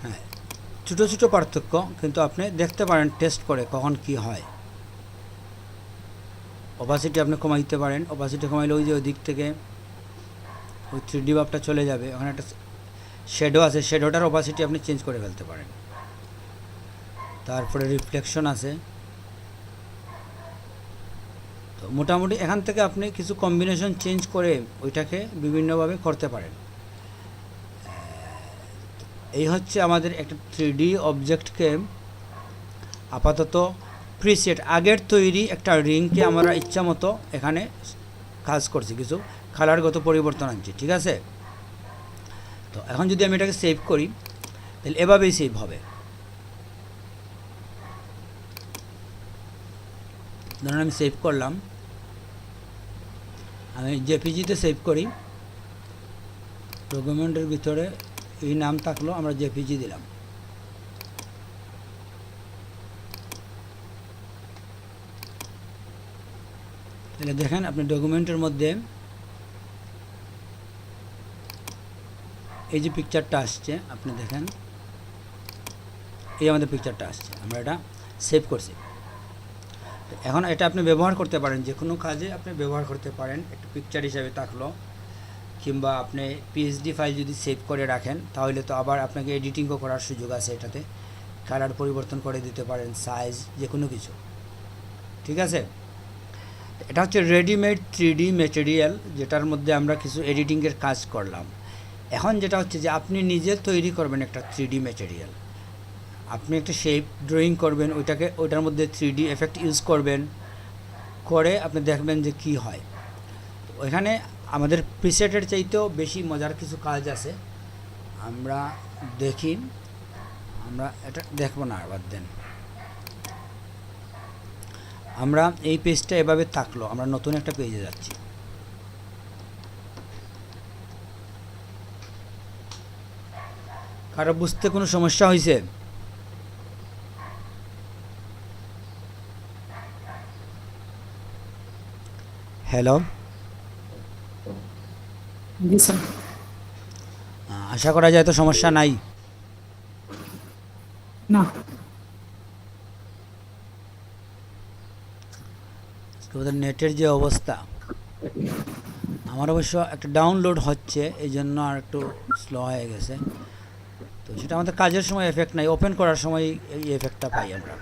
হ্যাঁ, ছোটো ছোটো পার্থক্য, কিন্তু আপনি দেখতে পারেন টেস্ট করে কখন কি হয়। অপাসিটি আপনি কমাই দিতে পারেন। অপাসিটি কমাইলে ওই যে ওই দিক থেকে ওই 3D ভাবটা চলে যাবে। ওখানে একটা শ্যাডো আছে, শ্যাডোটার অপাসিটি আপনি চেঞ্জ করে ফেলতে পারেন। তারপরে রিফ্লেকশন আছে। তো মোটামুটি এখান থেকে আপনি কিছু কম্বিনেশন চেঞ্জ করে ওইটাকে বিভিন্নভাবে করতে পারেন। এই হচ্ছে আমাদের একটা 3D অবজেক্টকে আপাতত প্রিসেট আগের তৈরি একটা রিংকে আমরা ইচ্ছা মতো এখানে কাজ করছি, কিছু কালারগত পরিবর্তন আনছি, ঠিক আছে? তো এখন যদি আমি এটাকে সেভ করি, তাহলে এভাবেই সেভ হবে। ধরুন আমি সেভ করলাম, আমি জেপিজিতে সেভ করি, ডকুমেন্টের ভিতরে এই নাম থাকলো, আমরা জেপিজি দিলাম। তাহলে দেখেন আপনি ডকুমেন্টের মধ্যে এই যে পিকচারটা আসছে, আপনি দেখেন এই আমাদের পিকচারটা আসছে, আমরা এটা সেভ করছি। এখন এটা আপনি ব্যবহার করতে পারেন, যে কোনো কাজে আপনি ব্যবহার করতে পারেন। একটা পিকচার হিসাবে থাকলো, কিংবা আপনি পিএসডি ফাইল যদি সেভ করে রাখেন, তাহলে তো আবার আপনাকে এডিটিংও করার সুযোগ আছে। এটাতে কালার পরিবর্তন করে দিতে পারেন, সাইজ, যে কোনো কিছু, ঠিক আছে? এটা হচ্ছে রেডিমেড 3D ম্যাটেরিয়াল, যেটার মধ্যে আমরা কিছু এডিটিংয়ের কাজ করলাম। এখন যেটা হচ্ছে যে আপনি নিজে তৈরি করবেন একটা 3D ম্যাটেরিয়াল। আপনি একটা শেপ ড্রয়িং করবেন, ওইটার মধ্যে 3D এফেক্ট ইউজ করবেন, করে আপনি দেখবেন যে কি হয়। ওইখানে আমাদের প্রিসেটের চাইতেও বেশি মজার কিছু কাজ আছে, আমরা দেখি। আমরা এটা দেখবো না, বাদ দেন। আমরা এই পেজটা এভাবে থাকলো, আমরা নতুন একটা পেজে যাচ্ছি। কারো বুঝতে কোনো সমস্যা হয়েছে? হ্যালো, জি স্যার। আশা করা যায় তো সমস্যা নাই। না, ওদের নেটের যে অবস্থা, আমার অবশ্য একটা ডাউনলোড হচ্ছে, এই জন্য আর একটু স্লো হয়ে গেছে। তো সেটা আমাদের কাজের সময় এফেক্ট নাই, ওপেন করার সময় এই এফেক্টটা পাই আমরা।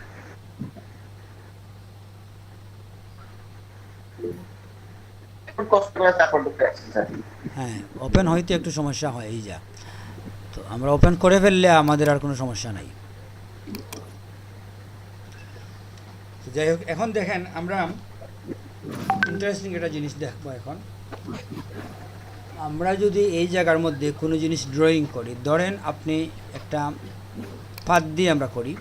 হ্যাঁ, ওপেন হইতে একটু সমস্যা হয়, এই যা। তো আমরা ওপেন করে ফেললে আমাদের আর কোনো সমস্যা নাই। যাই হোক, এখন দেখেন আমরা ইন্টারেস্টিং একটা জিনিস দেখবো। এখন আমরা যদি এই জায়গার মধ্যে কোনো জিনিস ড্রয়িং করি, ধরেন আপনি একটা পাত দিয়ে আমরা করি,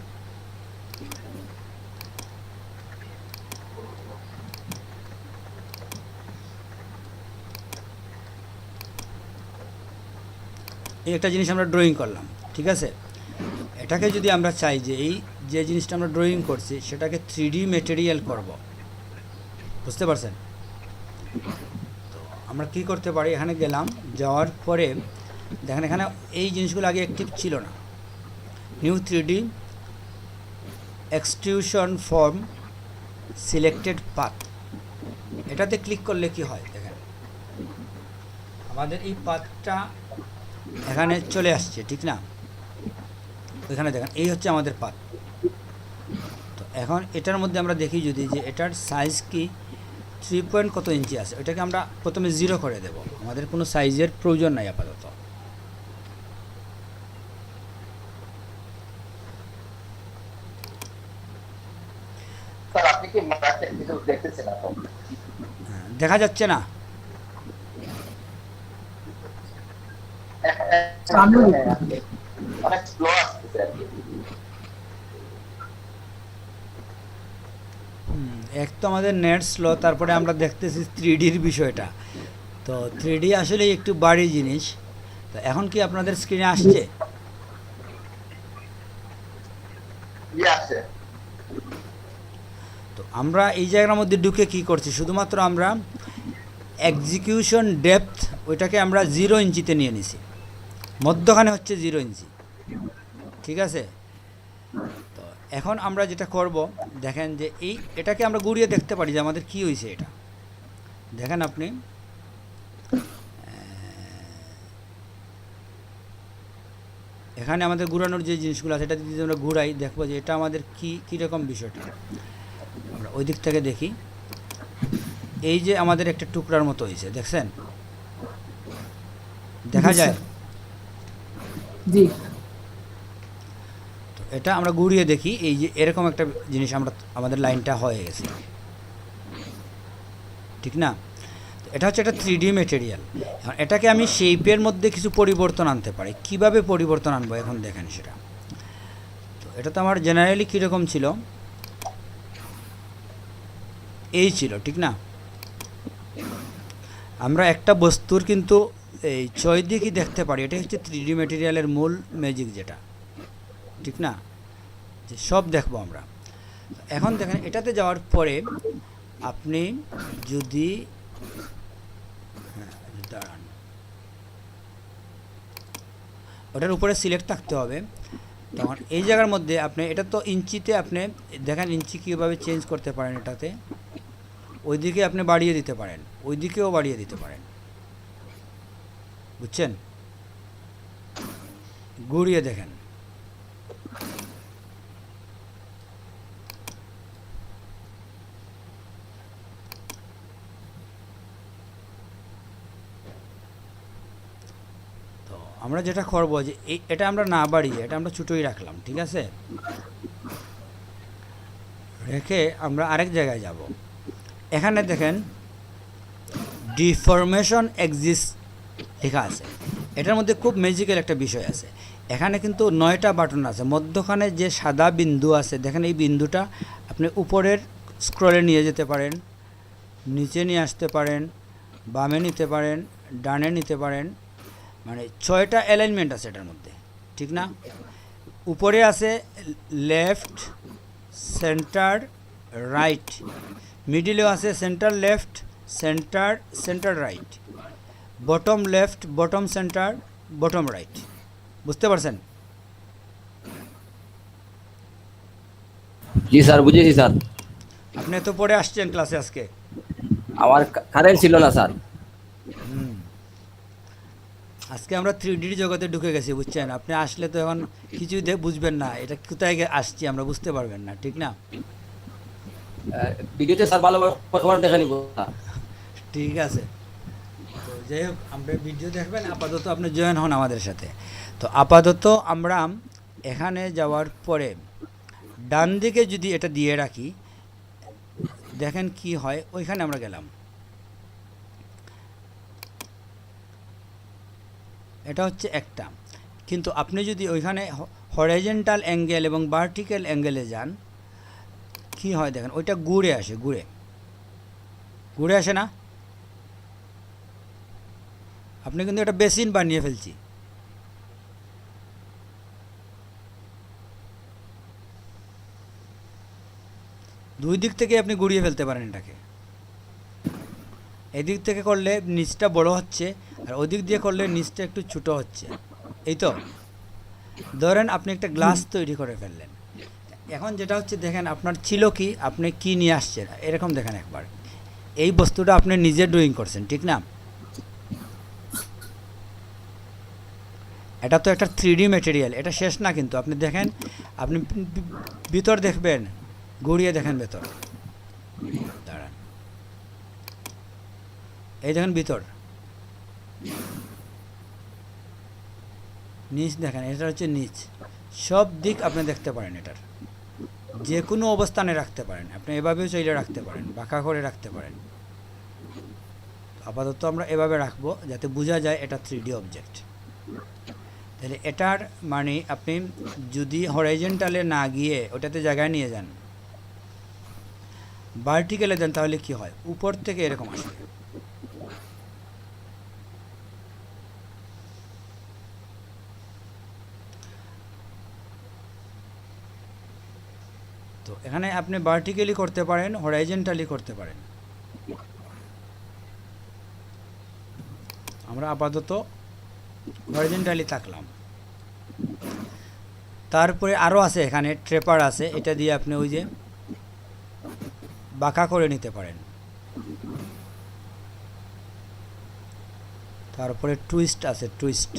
এই একটা জিনিস আমরা ড্রয়িং করলাম, ঠিক আছে? এটাকে যদি আমরা চাই যে এই যে জিনিসটা আমরা ড্রয়িং করছি সেটাকে 3D ম্যাটেরিয়াল করব, বুঝতে পারছেন? তো আমরা কি করতে পারি, এখানে গেলাম, যাওয়ার পরে দেখেন এখানে এই জিনিসগুলো আগে অ্যাক্টিভ ছিল না। New 3D extrusion form selected path, এটাতে ক্লিক করলে কি হয় দেখেন, আমাদের এই পাথটা এখানে চলে আসছে, ঠিক না? এখানে দেখেন এই হচ্ছে আমাদের পাথ। তো এখন এটার মধ্যে আমরা দেখি যদি যে এটার সাইজ কি 3 পয়েন্ট কত ইঞ্চি আছে, ওইটাকে আমরা প্রথমে 0 করে দেব, আমাদের কোনো সাইজের প্রয়োজন নাই আপাতত। স্যার আপনি কি মার্কটা কিছু দেখতেছেন এখন? দেখা যাচ্ছে না? আমিও অনেক স্লো আসতেছে আর কি। এক তো আমাদের নেট স্লো, তারপরে আমরা দেখতেছি 3Dর বিষয়টা। তো 3D আসলে একটু বাড়ি জিনিস। তো এখন কি আপনাদের স্ক্রিনে আসছে? আসছে। তো আমরা এই জায়গার মধ্যে ঢুকে কি করছি, শুধুমাত্র আমরা এক্সিকিউশন ডেপথ ওইটাকে আমরা 0 ইঞ্চিতে নিয়ে নিছি, মধ্যখানে হচ্ছে 0 ইঞ্চি, ঠিক আছে? তো এখন আমরা যেটা করব দেখেন যে এটাকে আমরা ঘুরিয়ে দেখতে পারি যে আমাদের কি হয়েছে। এটা দেখেন আপনি এখানে আমাদের ঘুরানোর যে জিনিসগুলো আছে, এটা যদি আমরা ঘুরাই দেখবো যে এটা আমাদের কীরকম বিষয়টা। আমরা ওই দিক থেকে দেখি, এই যে আমাদের একটা টুকরার মতো হয়েছে, দেখছেন? দেখা যায়? জি তো এটা আমরা ঘুরিয়ে দেখি, এই যে এরকম একটা জিনিস আমাদের লাইনটা হয়ে গেছে, ঠিক না? তো এটা হচ্ছে একটা 3D মেটেরিয়াল। এখন এটাকে আমি শেপের মধ্যে কিছু পরিবর্তন আনতে পারি। কিভাবে পরিবর্তন আনবো এখন দেখেন সেটা। তো এটা তো আমার জেনারেলি কীরকম ছিল, এই ছিল, ঠিক না? আমরা একটা বস্তুর কিন্তু এই 6 দিকই দেখতে পারি, এটা হচ্ছে 3D মেটেরিয়ালের মূল ম্যাজিক যেটা, ঠিক না? যে সব দেখবো আমরা। এখন দেখেন এটাতে যাওয়ার পরে আপনি যদি দাঁড়ান, ওটার উপরে সিলেক্ট থাকতে হবে। তখন এই জায়গার মধ্যে আপনি এটা তো ইঞ্চিতে, আপনি দেখেন ইঞ্চি কীভাবে চেঞ্জ করতে পারেন। এটাতে ওইদিকে আপনি বাড়িয়ে দিতে পারেন, ওইদিকেও বাড়িয়ে দিতে পারেন, বুঝছেন? ঘুরিয়ে দেখেন, তো আমরা যেটা করবো যে এটা আমরা না বাড়িয়ে এটা আমরা ছোটোই রাখলাম, ঠিক আছে? রেখে আমরা আরেক জায়গায় যাব। এখানে দেখেন ডিফরমেশন এক্সিস্ট লেখা আছে, এটার মধ্যে খুব ম্যাজিক্যাল একটা বিষয় আছে। এখানে কিন্তু 9টা বাটন আছে, মধ্যখানে যে সাদা বিন্দু আছে দেখেন, এই বিন্দুটা আপনি উপরের স্ক্রলে নিয়ে যেতে পারেন, নিচে নিয়ে আসতে পারেন, বামে নিতে পারেন, ডানে নিতে পারেন, মানে 6টা অ্যালাইনমেন্ট আছে এটার মধ্যে, ঠিক না? উপরে আছে লেফট, সেন্টার, রাইট, মিডিলেও আছে centre left, centre right, bottom left, bottom centre, bottom right. বুঝতে পারছেন? জি স্যার, বুঝেছি স্যার। আপনি তো পড়ে আসছেন ক্লাসে আজকে? আমার কারেন্ট ছিল না স্যার। আজকে আমরা 3Dর জগতে ঢুকে গেছি, বুঝছেন? আপনি আসলে তো এখন কিছুই বুঝবেন না, এটা কোথায় আসছি আমরা বুঝতে পারবেন না, ঠিক না? ভিডিওতে স্যার ভালো দেখে নিব। ঠিক আছে, তো যাই হোক, আমরা ভিডিও দেখবেন, আপাতত আপনি জয়েন হন আমাদের সাথে। তো আপাতত আমরা এখানে যাওয়ার পরে ডান দিকে যদি এটা দিয়ে রাখি, দেখেন কি হয়। ওইখানে আমরা গেলাম, এটা হচ্ছে একটা। কিন্তু আপনি যদি ওইখানে হরাইজন্টাল অ্যাঙ্গেল এবং ভার্টিক্যাল অ্যাঙ্গেলে যান, কি হয় দেখেন, ওইটা ঘুরে আসে, ঘুরে আসে না? আপনি কিন্তু এটা বেসিন বানিয়ে ফেলছি। দুই দিক থেকে আপনি ঘুরিয়ে ফেলতে পারেন এটাকে। এদিক থেকে করলে নিচটা বড় হচ্ছে, আর ওদিক দিয়ে করলে নিচটা একটু ছোটো হচ্ছে। এই তো ধরেন আপনি একটা গ্লাস তৈরি করে ফেললেন, এখন যেটা হচ্ছে দেখেন আপনার ছিল কি, আপনি কি নিয়ে আসছেন এরকম দেখেন একবার। এই বস্তুটা আপনি নিজে ড্রয়িং করছেন, ঠিক না? এটা তো একটা 3D ম্যাটেরিয়াল, এটা শেষ না কিন্তু। আপনি দেখেন, আপনি ভিতর দেখবেন, ঘুরিয়ে দেখেন ভেতর, দাঁড়ান, এই দেখেন ভিতর, নিচ দেখেন, এটা হচ্ছে নিচ। সব দিক আপনি দেখতে পারেন, এটার যে কোনো অবস্থানে রাখতে পারেন আপনি, এভাবেও চাইলে রাখতে পারেন, বাঁকা করে রাখতে পারেন। আপাতত আমরা এভাবে রাখবো যাতে বোঝা যায় এটা 3D অবজেক্ট। তাহলে এটার মানে আপনি যদি হরাইজন্টালে না গিয়ে ওটাতে জায়গায় নিয়ে যান, ভার্টিক্যালে দেন, তাহলে কি হয়, উপর থেকে এরকম আসবে। তো এখানে আপনি ভার্টিক্যালি করতে পারেন, হরাইজন্টালি করতে পারেন। আমরা আপাতত হরাইজন্টালি থাকলাম। তারপরে আরও আছে, এখানে ট্রেপার আছে, এটা দিয়ে আপনি ওই যে বাঁকা করে নিতে পারেন। তারপরে টুইস্ট আছে, টুইস্ট,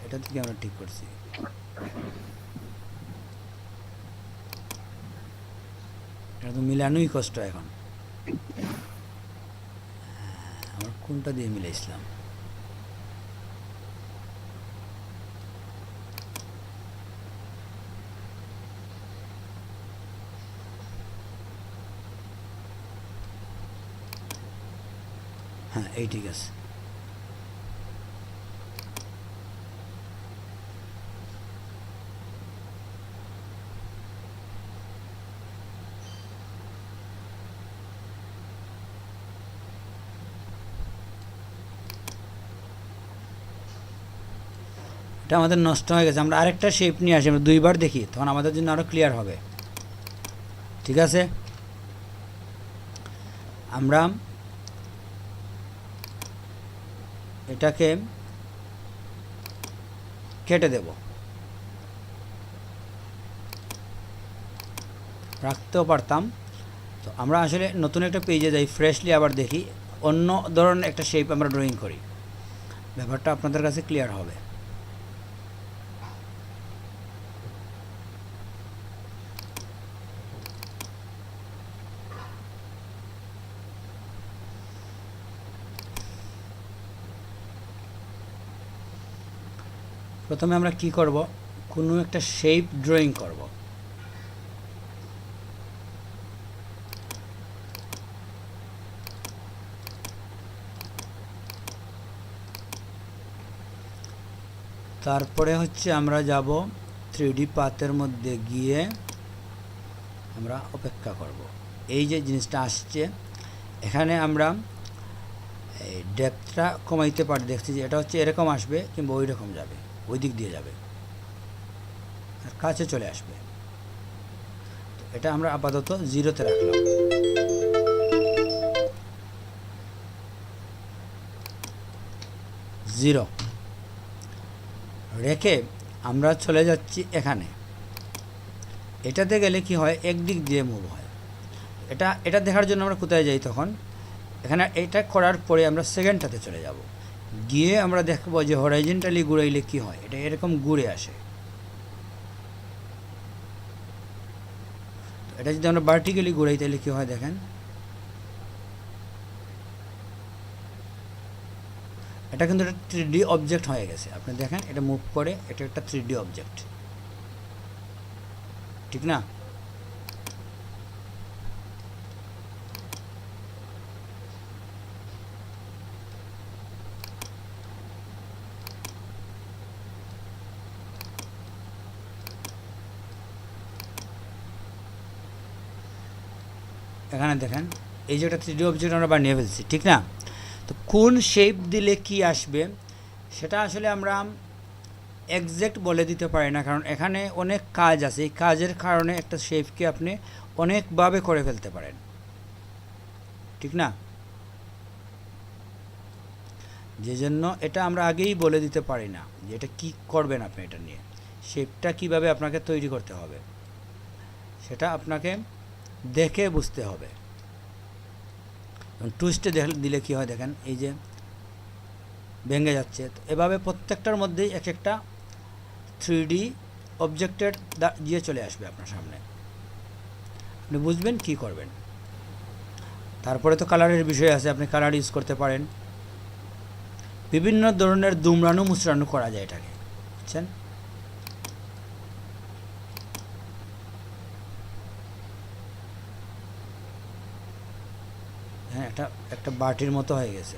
এটা থেকে আমরা ঠিক করছি। এটা তো মিলানোই কষ্ট এখন। আমার কোনটা দিয়ে মিলাইছিলাম, হ্যাঁ এই ঠিক আছে। এটা আমাদের নষ্ট হয়ে গেছে, আমরা আরেকটা শেপ নিয়ে আসি, আমরা দুইবার দেখি, তখন আমাদের জন্য আরও ক্লিয়ার হবে। ঠিক আছে, আমরা এটাকে কেটে দেব, রাখতেও পারতাম। তো আমরা আসলে নতুন একটা পেজে যাই, ফ্রেশলি আবার দেখি, অন্য ধরনের একটা শেপ আমরা ড্রয়িং করি, ব্যাপারটা আপনাদের কাছে ক্লিয়ার হবে। প্রথমে আমরা কি করব, কোনো একটা শেপ ড্রয়িং করব। তারপরে হচ্ছে আমরা যাব 3D পাথের মধ্যে গিয়ে আমরা অপেক্ষা করব। এই যে জিনিসটা আসছে, এখানে আমরা এই ডেপথটা কমাইতে পারি, দেখছি যে এটা হচ্ছে এরকম আসবে কিংবা ওই রকম যাবে, ওই দিক দিয়ে যাবে আর কাছে চলে আসবে। তো এটা আমরা আপাতত 0-তে রাখলাম। জিরো রেখে আমরা চলে যাচ্ছি এখানে। এটাতে গেলে কি হয়, একদিক দিয়ে মুভ হয়। এটা দেখার জন্য আমরা কোথায় যাই, তখন এখানে এটা করার পরে আমরা সেকেন্ডটাতে চলে যাব, গিয়ে আমরা দেখব যে হরাইজন্টালি ঘুরাইলে কি হয়, এটা এরকম ঘুরে আসে। এটা যদি আমরা ভার্টিক্যালি ঘুরাই তাহলে কি হয় দেখেন, এটা কিন্তু একটা 3D অবজেক্ট হয়ে গেছে। আপনি দেখেন এটা মুভ করে, এটা একটা 3D অবজেক্ট, ঠিক না? এখানে দেখেন এই যে একটা 3D অবজেক্ট আমরা বানিয়ে ফেলছি, ঠিক না? তো কোন শেপ দিলে কি আসবে সেটা আসলে আমরা এক্স্যাক্ট বলে দিতে পারি না, কারণ এখানে অনেক কাজ আছে। এই কাজের কারণে একটা শেপকে আপনি অনেকভাবে করে ফেলতে পারেন, ঠিক না? যে জন্য এটা আমরা আগেই বলে দিতে পারি না যে এটা কী করবেন আপনি এটা নিয়ে, শেপটা কিভাবে আপনাকে তৈরি করতে হবে সেটা আপনাকে দেখে বুঝতে হবে। টুইস্টে দিলে কী হয় দেখেন, এই যে ভেঙে যাচ্ছে। তো এভাবে প্রত্যেকটার মধ্যেই এক একটা 3D অবজেক্টের দিয়ে চলে আসবে আপনার সামনে, আপনি বুঝবেন কি করবেন। তারপরে তো কালারের বিষয় আছে, আপনি কালার ইউজ করতে পারেন, বিভিন্ন ধরনের দুমড়ানো মুচড়ানো করা যায় এটাকে, বুঝছেন। হ্যাঁ, এটা একটা বাটির মতো হয়ে গেছে।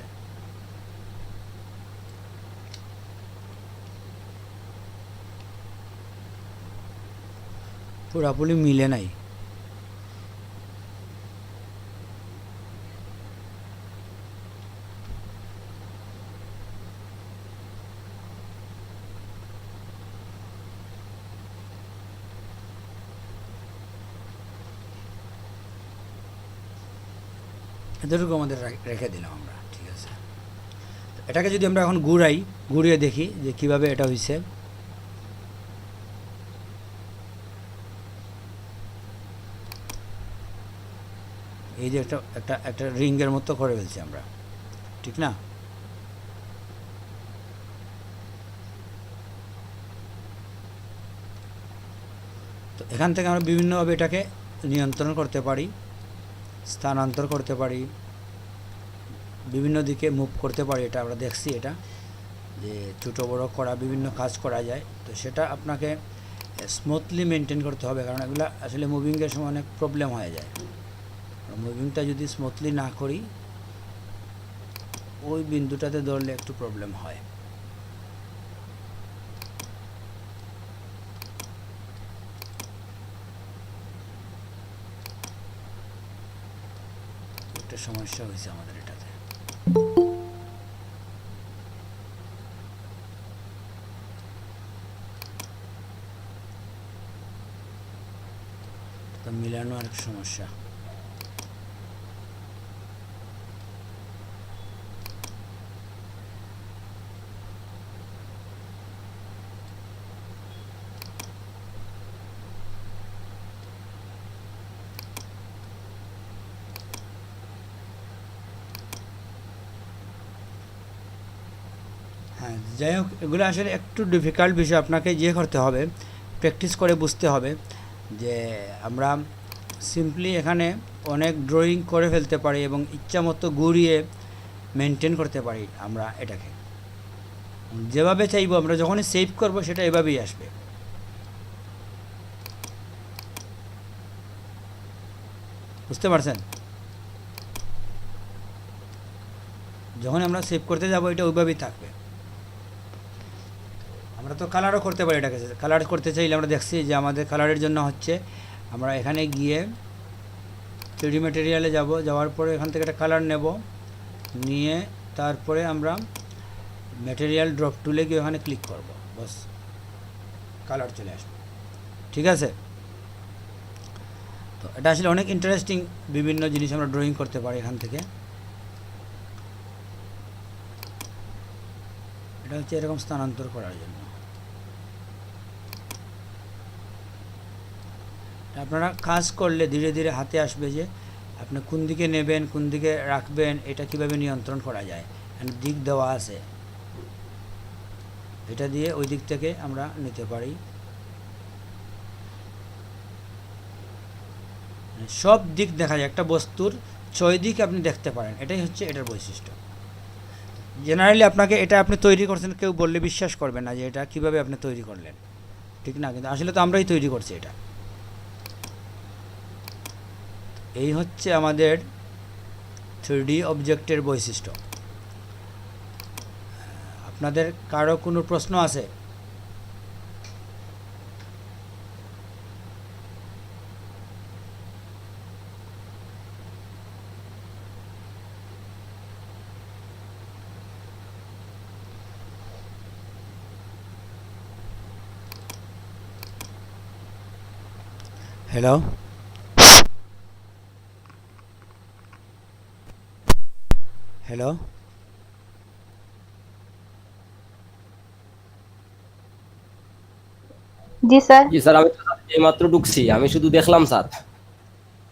পুরাপুরি মিলে নাই। এতটুকু আমাদের রেখে দিলাম আমরা, ঠিক আছে। এটাকে যদি আমরা এখন ঘুরিয়ে দেখি যে কিভাবে এটা হয়েছে। এই যে একটা একটা একটা রিংয়ের মতো করে ফেলছি আমরা, ঠিক না। তো এখান থেকে আমরা বিভিন্নভাবে এটাকে নিয়ন্ত্রণ করতে পারি, স্থানান্তর করতে পারি, বিভিন্ন দিকে মুভ করতে পারি। এটা আমরা দেখছি, এটা যে ছোটো বড় করা বিভিন্ন কাজ করা যায়। তো সেটা আপনাকে স্মুথলি মেনটেন করতে হবে, কারণ এগুলো আসলে মুভিংয়ের সময় অনেক প্রবলেম হয়ে যায়। মুভিংটা যদি স্মুথলি না করি, ওই বিন্দুটাতে ধরলে একটু প্রবলেম হয়। একটা সমস্যা হয়েছে আমাদের এটাতে। তো মিলানো আর এক সমস্যা। হ্যাঁ, যাই হোক, এগুলো আসলে একটু ডিফিকাল্ট বিষয়, আপনাকে যে করতে হবে, প্র্যাকটিস করে বুঝতে হবে যে আমরা সিম্পলি এখানে অনেক ড্রয়িং করে ফেলতে পারি এবং ইচ্ছা মতো ঘুরিয়ে মেনটেন করতে পারি আমরা এটাকে যেভাবে চাইবো। আমরা যখনই সেভ করব সেটা এভাবেই আসবে। বুঝতে পারছেন? যখন আমরা সেভ করতে যাব এটা ওইভাবেই থাকবে। আমরা তো কালারও করতে পারি এটাকে। কালার করতে চাইলে আমরা দেখছি যে আমাদের কালারের জন্য হচ্ছে আমরা এখানে গিয়ে 3D ম্যাটেরিয়ালে যাওয়ার পরে এখান থেকে একটা কালার নেব, নিয়ে তারপরে আমরা ম্যাটেরিয়াল ড্রপ টুলে গিয়ে ওখানে ক্লিক করব, বাস কালার চলে আসবে। ঠিক আছে? তো এটা আসলে অনেক ইন্টারেস্টিং, বিভিন্ন জিনিস আমরা ড্রয়িং করতে পারি এখান থেকে। এটা হচ্ছে এরকম স্থানান্তর করার জন্য। আপনারা কাজ করলে ধীরে ধীরে হাতে আসবে যে আপনি কোন দিকে নেবেন, কোন দিকে রাখবেন, এটা কিভাবে নিয়ন্ত্রণ করা যায়। দিক দেওয়া আছে, এটা দিয়ে ওই দিক থেকে আমরা নিতে পারি। সব দিক দেখা যায়, একটা বস্তুর 6 দিক আপনি দেখতে পারেন, এটাই হচ্ছে এটার বৈশিষ্ট্য। জেনারেলি আপনাকে এটা আপনি তৈরি করছেন, কেউ বললে বিশ্বাস করবে না যে এটা কিভাবে আপনি তৈরি করলেন, ঠিক না? কিন্তু আসলে তো আমরাই তৈরি করছি এটা। এই হচ্ছে আমাদের 3D অবজেক্টের বৈশিষ্ট্য। আপনাদের কারো কোনো প্রশ্ন আছে? Hello, hello. জি স্যার। জি স্যার, আমি তো এইমাত্র ঢুকছি, আমি শুধু দেখলাম স্যার,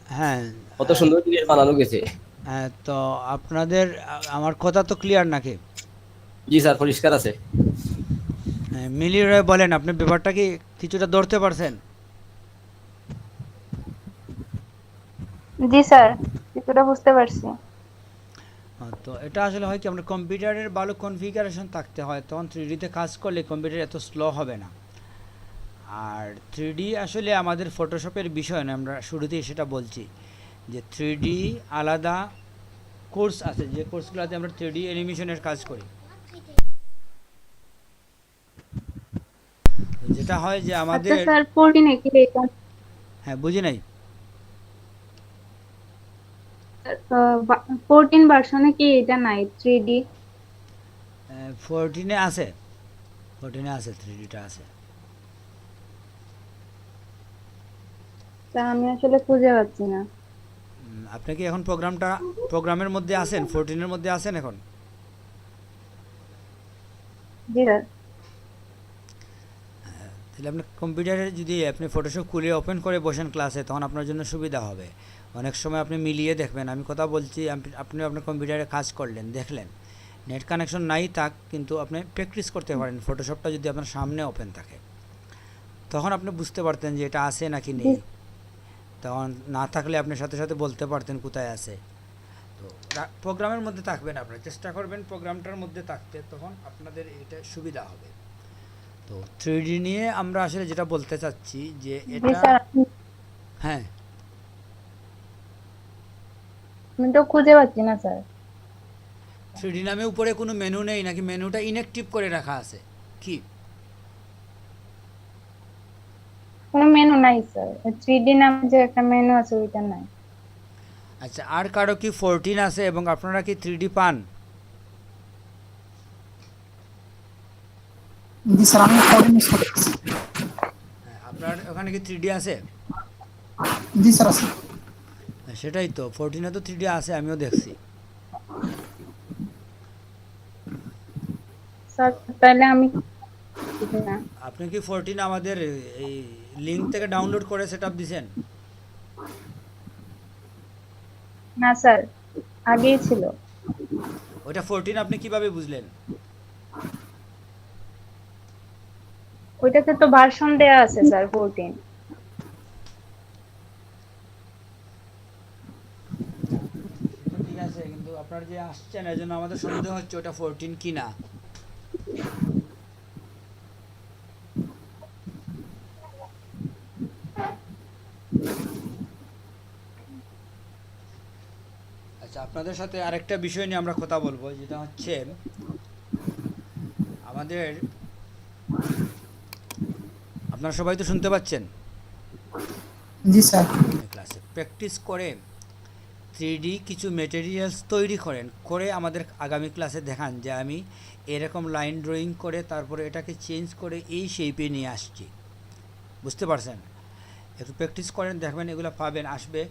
হ্যাঁ, কত সুন্দর জিনিস বানানো গেছে। হ্যাঁ, তো আপনাদের আমার কথা তো ক্লিয়ার নাকি? জি স্যার, পরিষ্কার আছে। হ্যাঁ, মিলিয়ে রয়ে বলেন, আপনি ব্যাপারটা কি কিছুটা ধরতে পারছেন? জি স্যার, কিছুটা বুঝতে পারছি। তো এটা আসলে হয় কি, আমরা কম্পিউটারের ভালো কনফিগারেশন থাকতে হয়, তখন 3D-তে কাজ করলে কম্পিউটার এত স্লো হবে না। আর 3D আসলে আমাদের ফটোশপের বিষয় না, আমরা শুরুতেই সেটা বলছি যে 3D আলাদা কোর্স আছে, যে কোর্সগুলোতে আমরা 3D অ্যানিমেশনের কাজ করি। তো যেটা হয় যে আচ্ছা আমাদের, স্যার, 14 কি এটা? হ্যাঁ, বুঝি নাই। 14 ভার্সনে কি এটা নাই 3D? 14-এ আছে, 14-এ আছে, 3D-টা আছে। তা আমি আসলে খুঁজে পাচ্ছি না। আপনি কি এখন প্রোগ্রামের মধ্যে আছেন, 14-এর মধ্যে আছেন এখন? জি স্যার। তাহলে আপনার কম্পিউটারে যদি আপনি ফটোশপ খুলে ওপেন করে বসেন ক্লাসে, তখন আপনার জন্য সুবিধা হবে। অনেক সময় আপনি মিলিয়ে দেখবেন, আমি কথা বলছি, আপনি আপনার কম্পিউটারে কাজ করলেন, দেখলেন নেট কানেকশন নাই থাক, কিন্তু আপনি প্র্যাকটিস করতে পারেন ফটোশপটা যদি আপনার সামনে ওপেন থাকে, তখন আপনি বুঝতে পারতেন যে এটা আছে নাকি জি নেই। তখন না থাকলে আপনি সাথে সাথে বলতে পারতেন কোথায় আছে। তো প্রোগ্রামের মধ্যে থাকবেন, আপনারা চেষ্টা করবেন প্রোগ্রামটার মধ্যে থাকতে, তখন আপনাদের এটা সুবিধা হবে। তো 3D নিয়ে আমরা আসলে যেটা বলতে চাচ্ছি যে জি এটা, স্যার, হ্যাঁ, আমি তো খুঁজে পাচ্ছি না স্যার। 3D নামে উপরে কোনো মেনু নেই নাকি মেনুটা ইনঅ্যাক্টিভ করে রাখা আছে কি? কোনো মেনু নাই স্যার, 3D নামে যে একটা মেনু আছে ওইটা নাই। আচ্ছা, আর কারো কি 14 আছে এবং আপনারা কি 3D পান? জি স্যার, আমি 14 ইউজ করতেছি। হ্যাঁ, আপনার ওখানে কি 3D আছে? জি স্যার আছে। হ্যাঁ, সেটাই তো, 14-এ তো 3D আছে, আমিও দেখছি। স্যার তো তাহলে আমি বুঝি না। আপনি কি 14 আমাদের এই লিঙ্ক থেকে ডাউনলোড করে সেট আপ দিয়েছেন? না স্যার, আগেই ছিল। ওইটা 14 আপনি কিভাবে বুঝলেন? ওইটাতে তো ভার্সন দেয়া আছে স্যার 14। তো ঠিক আছে, কিন্তু আপনার যে আসছেন এজন্য আমাদের সন্দেহ হচ্ছে ওটা 14 কি না। আচ্ছা, আপনাদের সাথে আরেকটা বিষয় নিয়ে আমরা কথা বলবো, যেটা হচ্ছে আমাদের, আপনারা সবাই তো শুনতে পাচ্ছেন? জি স্যার। ক্লাসে প্র্যাকটিস করে 3D কিছু মেটেরিয়ালস তৈরি করেন, করে আমাদের আগামী ক্লাসে দেখান যে আমি এরকম লাইন ড্রয়িং করে তারপরে এটাকে চেঞ্জ করে এই শেপে নিয়ে আসছি। বুঝতে পারছেন? একটু প্র্যাকটিস করেন, দেখবেন এগুলো পাবেন, আসবে।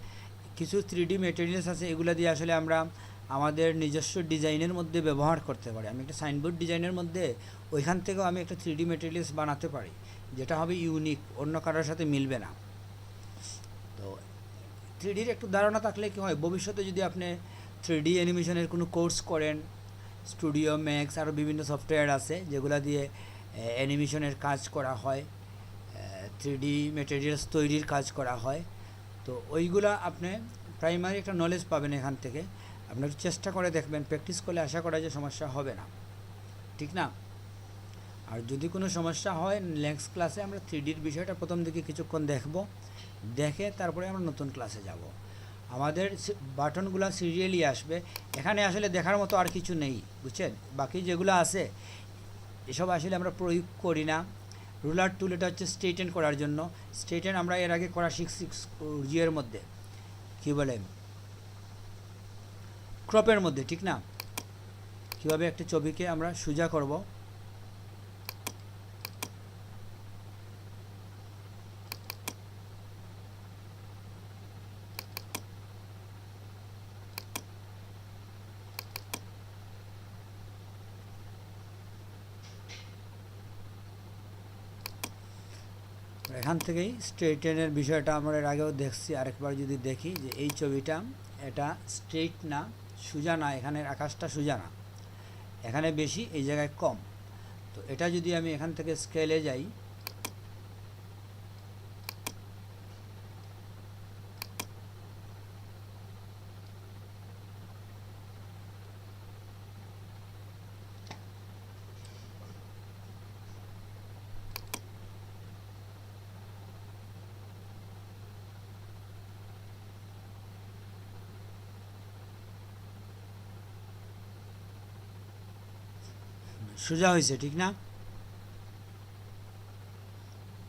কিছু 3D মেটেরিয়ালস আছে, এগুলো দিয়ে আসলে আমরা আমাদের নিজস্ব ডিজাইনের মধ্যে ব্যবহার করতে পারি। আমি একটা সাইনবোর্ড ডিজাইনের মধ্যে ওইখান থেকেও আমি একটা 3D মেটেরিয়ালস বানাতে পারি, যেটা হবে ইউনিক, অন্য কারোর সাথে মিলবে না। তো 3Dর একটু ধারণা থাকলে কি হয়, ভবিষ্যতে যদি আপনি 3D অ্যানিমেশনের কোনো কোর্স করেন, স্টুডিও ম্যাক্স, আরও বিভিন্ন সফটওয়্যার আছে যেগুলো দিয়ে অ্যানিমেশনের কাজ করা হয়, 3D মেটেরিয়ালস তৈরির কাজ করা হয়। তো ওইগুলা আপনি প্রাইমারি একটা নলেজ পাবেন এখান থেকে। আপনি একটু চেষ্টা করে দেখবেন, প্র্যাকটিস করলে আশা করা যে সমস্যা হবে না, ঠিক না? আর যদি কোনো সমস্যা হয়, নেক্সট ক্লাসে আমরা 3Dর বিষয়টা প্রথম দিকে কিছুক্ষণ দেখব, দেখে তারপরে আমরা নতুন ক্লাসে যাব। আমাদের বাটনগুলো সিরিয়ালি আসবে, এখানে আসলে দেখার মতো আর কিছু নেই, বুঝছেন? বাকি যেগুলো আছে এসব আসলে আমরা প্রয়োগ করি না। রুলার টুল, এটা হচ্ছে স্ট্রেইটেন করার জন্য। স্ট্রেইটেন আমরা এর আগে করা শিখছি জিওর মধ্যে, কী বলে, ক্রপের মধ্যে, ঠিক না? কীভাবে একটা ছবিকে আমরা সোজা করব। এখান থেকেই স্ট্রেইটেনের বিষয়টা আমরা এর আগেও দেখছি, আরেকবার যদি দেখি যে এই ছবিটা এটা স্ট্রেইট না, সোজা না, এখানের আকাশটা সোজা না, এখানে বেশি এই জায়গায় কম। তো এটা যদি আমি এখান থেকে স্কেলে যাই, সোজা হয়েছে ঠিক না?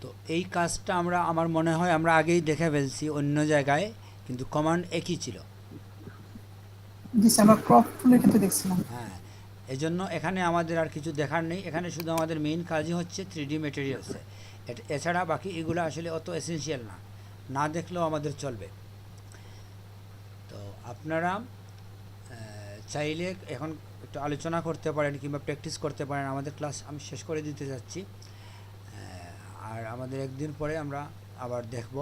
তো এই কাজটা আমরা, আমার মনে হয় আমরা আগেই দেখে ফেলছি অন্য জায়গায়, কিন্তু কমান্ড একই ছিল। জি স্যার, আমরা ক্রপ টুলের ক্ষেত্রে দেখছিলাম। হ্যাঁ, এজন্য এখানে আমাদের আর কিছু দেখার নেই, এখানে শুধু আমাদের মেইন কাজই হচ্ছে 3D ম্যাটেরিয়ালসে। এছাড়া বাকি এগুলো আসলে অত এসেনশিয়াল না, না দেখলেও আমাদের চলবে। তো আপনারা চাইলে এখন একটু আলোচনা করতে পারেন কিংবা প্র্যাকটিস করতে পারেন। আমাদের ক্লাস আমি শেষ করে দিতে যাচ্ছি, আর আমাদের একদিন পরে আমরা আবার দেখব।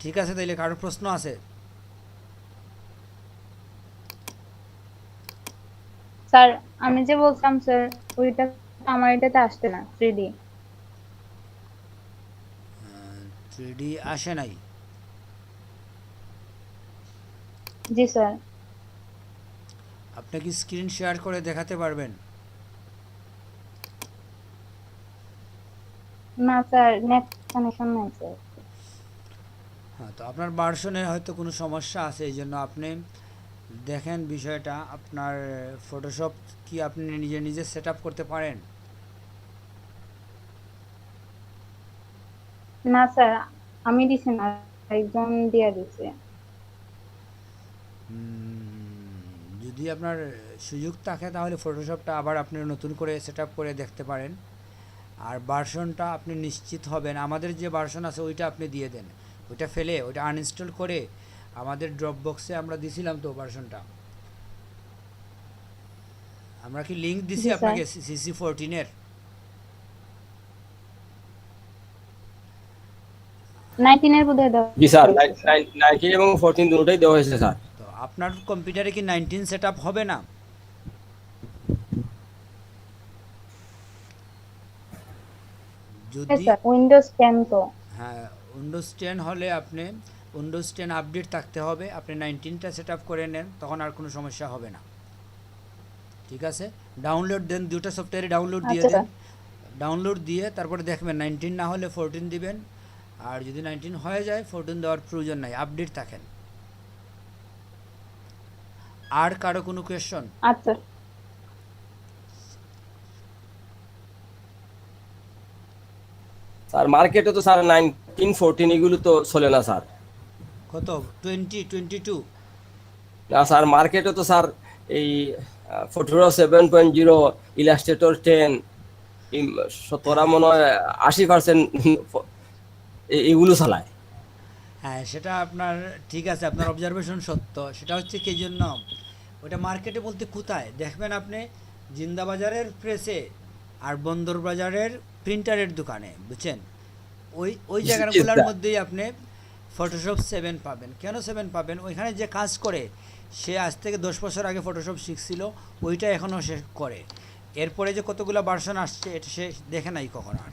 ঠিক আছে, তাইলে কারোর প্রশ্ন আছে? স্যার আমি যে বলছিলাম স্যার, ওইটা আমার এটাতে আসছে না 3D। 3D আসে নাই? জি স্যার। আপনি কি স্ক্রিন শেয়ার করে দেখাতে পারবেন? না স্যার, নেট কানেকশন নাই স্যার। হ্যাঁ, তো আপনার ভার্সনে হয়তো কোনো সমস্যা আছে, এই জন্য আপনি দেখেন বিষয়টা। আপনার ফটোশপ কি আপনি নিজে নিজে সেট আপ করতে পারেন? না স্যার, আমি দিছি না, একজন দিয়া দিছে। যদি আপনার সুযোগ থাকে তাহলে ফটোশপটা আবার আপনি নতুন করে সেট আপ করে দেখতে পারেন। আর ভার্সনটা আপনি নিশ্চিত হবেন, আমাদের যে ভার্সন আছে ওইটা আপনি দিয়ে দেন, ওইটা ফেলে ওইটা আনইনস্টল করে আমাদের ড্রপ বক্সে আমরা দিছিলাম তো ভার্সনটা। আমরা কি লিংক দিছি জি স্যার। আপনাকে CC14 এর? 19 এর বোধহয় দাও। জি স্যার, 19 এবং 14 দুটোই দেওয়া হয়েছে স্যার। তো আপনার কম্পিউটারে কি 19 সেট আপ হবে না? যদি স্যার উইন্ডোজ 10 তো। হ্যাঁ, উইন্ডোজ 10 হলে আপনি উইন্ডোজ 10 আপডেট থাকতে হবে, আপনি 19টা সেট আপ করে নেন, তখন আর কোনো সমস্যা হবে না। ঠিক আছে, ডাউনলোড দেন, দুটো সফটওয়্যারে ডাউনলোড দিয়ে আচ্ছা দেন। ডাউনলোড দিয়ে তারপরে দেখবেন 19 না হলে 14 দিবেন, আর যদি 19 হয়ে যায় 14 দেওয়ার প্রয়োজন নাই, আপডেট থাকেন। আর কারো কোনো কোয়েশ্চন? আচ্ছা স্যার মার্কেটে তো স্যার 19 14 এগুলো তো চলে না স্যার। কত 20 22? না স্যার, মার্কেটে তো স্যার এই ফটোরা 7.0, ইলাস্ট্রেটর 10, শতকরা মনে হয় 80% এগুলো চালায়। হ্যাঁ, সেটা আপনার ঠিক আছে, আপনার অবজারভেশন সত্য। সেটা হচ্ছে কি জন্য ওটা মার্কেটে বলতে কোথায় দেখবেন আপনি, জিন্দাবাজারের প্রেসে আর বন্দর বাজারের প্রিন্টারের দোকানে, বুঝছেন? ওই ওই জায়গাগুলোর মধ্যেই আপনি ফটোশপ 7 পাবেন। কেন 7 পাবেন? ওইখানে যে কাজ করে সে আজ থেকে 10 বছর আগে ফটোশপ শিখছিল, ওইটা এখনও সে করে। এরপরে যে কতগুলো ভার্সন আসছে এটা সে দেখে নাই কখনো আর,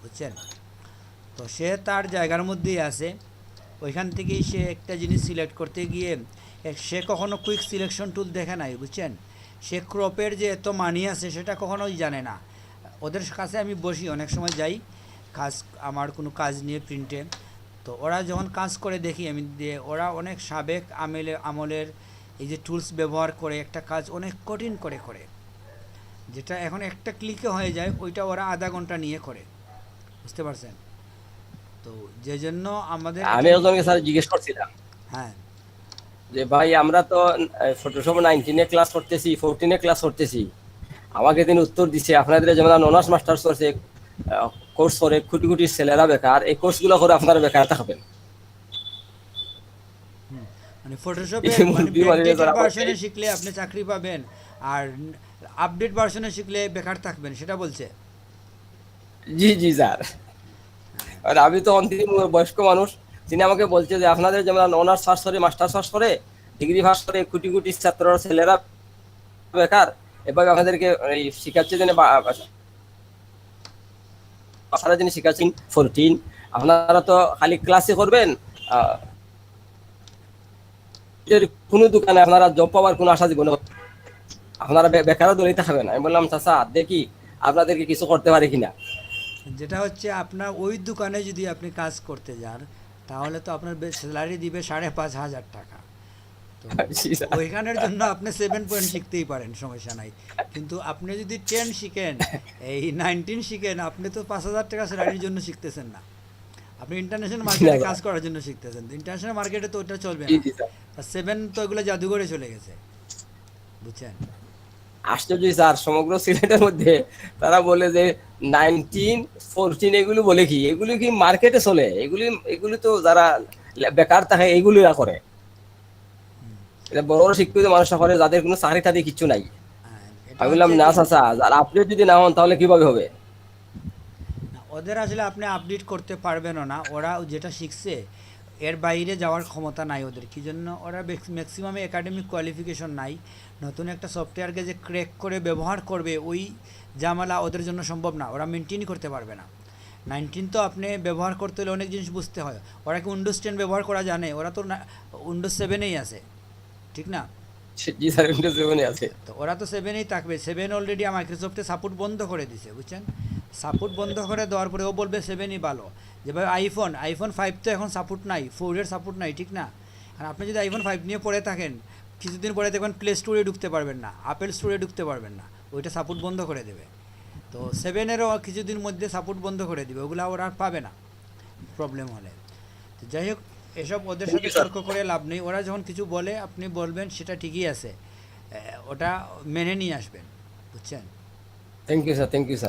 বুঝছেন? তো সে তার জায়গার মধ্যেই আছে, ওইখান থেকেই সে একটা জিনিস সিলেক্ট করতে গিয়ে সে কখনো কুইক সিলেকশন টুল দেখে নাই, বুঝছেন? সে ক্রপের যে এত মানি আছে সেটা কখনোই জানে না। ওদের কাছে আমি বসি, অনেক সময় যাই কাজ, আমার কোনো কাজ নিয়ে প্রিন্টে, তো ওরা যখন কাজ করে দেখি আমি দিয়ে, ওরা অনেক সাবেক আমলের এই যে টুলস ব্যবহার করে একটা কাজ অনেক কঠিন করে করে, যেটা এখন একটা ক্লিকে হয়ে যায়, ওইটা ওরা আধা ঘন্টা নিয়ে করে, বুঝতে পারছেন? তো যে জন্য আমাদের আমি একজনকে স্যার জিজ্ঞেস করছিলাম হ্যাঁ, যে ভাই আমরা তো ফটোশপ 19 এ ক্লাস করতেছি, 14 এ ক্লাস করতেছি। আমাকে তিনি উত্তর দিছে, আপনাদের যেমন অনার্স মাস্টার্স করছে, কোর্স করে কোটি কোটি ছেলেরা বেকার, এই কোর্সগুলো করে আপনারা বেকার থাকবেন। মানে ফটোশপে এই মুরব্বি মানে যারা ভার্সনে শিখলে আপনি চাকরি পাবেন, আর আপডেট ভার্সনে শিখলে বেকার থাকবেন, সেটা বলছে। জি জি স্যার। আর আমি তো অন্তিম বয়স্ক মানুষ, তিনি আমাকে বলছে যে আপনাদের যেমন অনার্স পাস করে, মাস্টার্স পাস করে, ডিগ্রি পাস করে কোটি কোটি ছাত্ররা ছেলেরা বেকার, এভাবে আপনাদেরকে এই শিখাচ্ছে যে সারা দিন শিখাচ্ছেন 14, আপনারা তো খালি ক্লাসে করবেন, এর কোনো দোকানে আপনারা জব পাওয়ার কোনো আশা দিব না, আপনারা বেকারও দৌড়াইতে হবে না। আমি বললাম চাচা দেখি আপনাদেরকে কিছু করতে পারি কিনা। যেটা হচ্ছে আপনার ওই দোকানে যদি আপনি কাজ করতে যান তাহলে তো আপনার স্যালারি দিবে 5,500 টাকা। তো ওইখানের জন্য আপনি 7 পয়েন্ট শিখতেই পারেন, সমস্যা নাই। কিন্তু আপনি যদি 10 শিখেন, এই 19 শিখেন, আপনি তো 5,000 টাকা স্যালারির জন্য শিখতেছেন না, আপনি ইন্টারন্যাশনাল মার্কেটে কাজ করার জন্য শিখতেছেন। ইন্টারন্যাশনাল মার্কেটে তো ওটা চলবে না। 7 তো এগুলো জাদুঘরে চলে গেছে, বুঝছেন? আশ্চর্য স্যার, সমগ্র সিলেটের মধ্যে তারা বলে যে 19, 14 এগুলো বলে কি, এগুলি কি মার্কেটে চলে? এগুলি তো যারা বেকার থাকে এইগুলিরা করে, এটা বড় বড় শিক্ষিত মানুষরা করে যাদের কোনো চাকরি টাকরি কিচ্ছু নাই। এটা আমি বললাম হচ্ছে না যে- চাচা, আর আপনি যদি না হন তাহলে কিভাবে হবে? না, ওদের আসলে আপনি আপডেট করতে পারবেনও না। ওরা যেটা শিখছে এর বাইরে যাওয়ার ক্ষমতা নাই ওদের। কি জন্য? ওরা ম্যাক্সিমামে একাডেমিক কোয়ালিফিকেশন নাই। নতুন একটা সফটওয়্যারকে যে ক্র্যাক করে ব্যবহার করবে, ওই জামালা ওদের জন্য সম্ভব না, ওরা মেনটেনই করতে পারবে না। 19 তো আপনি ব্যবহার করতে হলে অনেক জিনিস বুঝতে হয়। ওরা কি উইন্ডোজ 10 ব্যবহার করা জানে? ওরা তো উইন্ডোজ 7-এই আছে, ঠিক না? জি স্যার, উইন্ডোজ 7 আছে। তো ওরা তো 7-এই থাকবে। 7 অলরেডি মাইক্রোসফটে সাপোর্ট বন্ধ করে দিছে, বুঝছেন? সাপোর্ট বন্ধ করে দেওয়ার পরে ও বলবে 7-ই ভালো। যেভাবে আইফোন 5 তো এখন সাপোর্ট নাই, 4-এর সাপোর্ট নাই, ঠিক না? আর আপনি যদি আইফোন 5 নিয়ে পড়ে থাকেন, কিছুদিন পরে দেখবেন প্লে স্টোরে ঢুকতে পারবেন না, আপেল স্টোরে ঢুকতে পারবেন না, ওইটা সাপোর্ট বন্ধ করে দেবে। তো 7-এরও কিছুদিন মধ্যে সাপোর্ট বন্ধ করে দেবে, ওগুলো ওরা আর পাবে না প্রবলেম হলে। তো যাই হোক, এসব ওদের সাথে তর্ক করে লাভ নেই। ওরা যখন কিছু বলে আপনি বলবেন সেটা ঠিকই আছে, ওটা মেনে নিয়ে আসবেন, বুঝছেন? Thank you sir, thank you sir.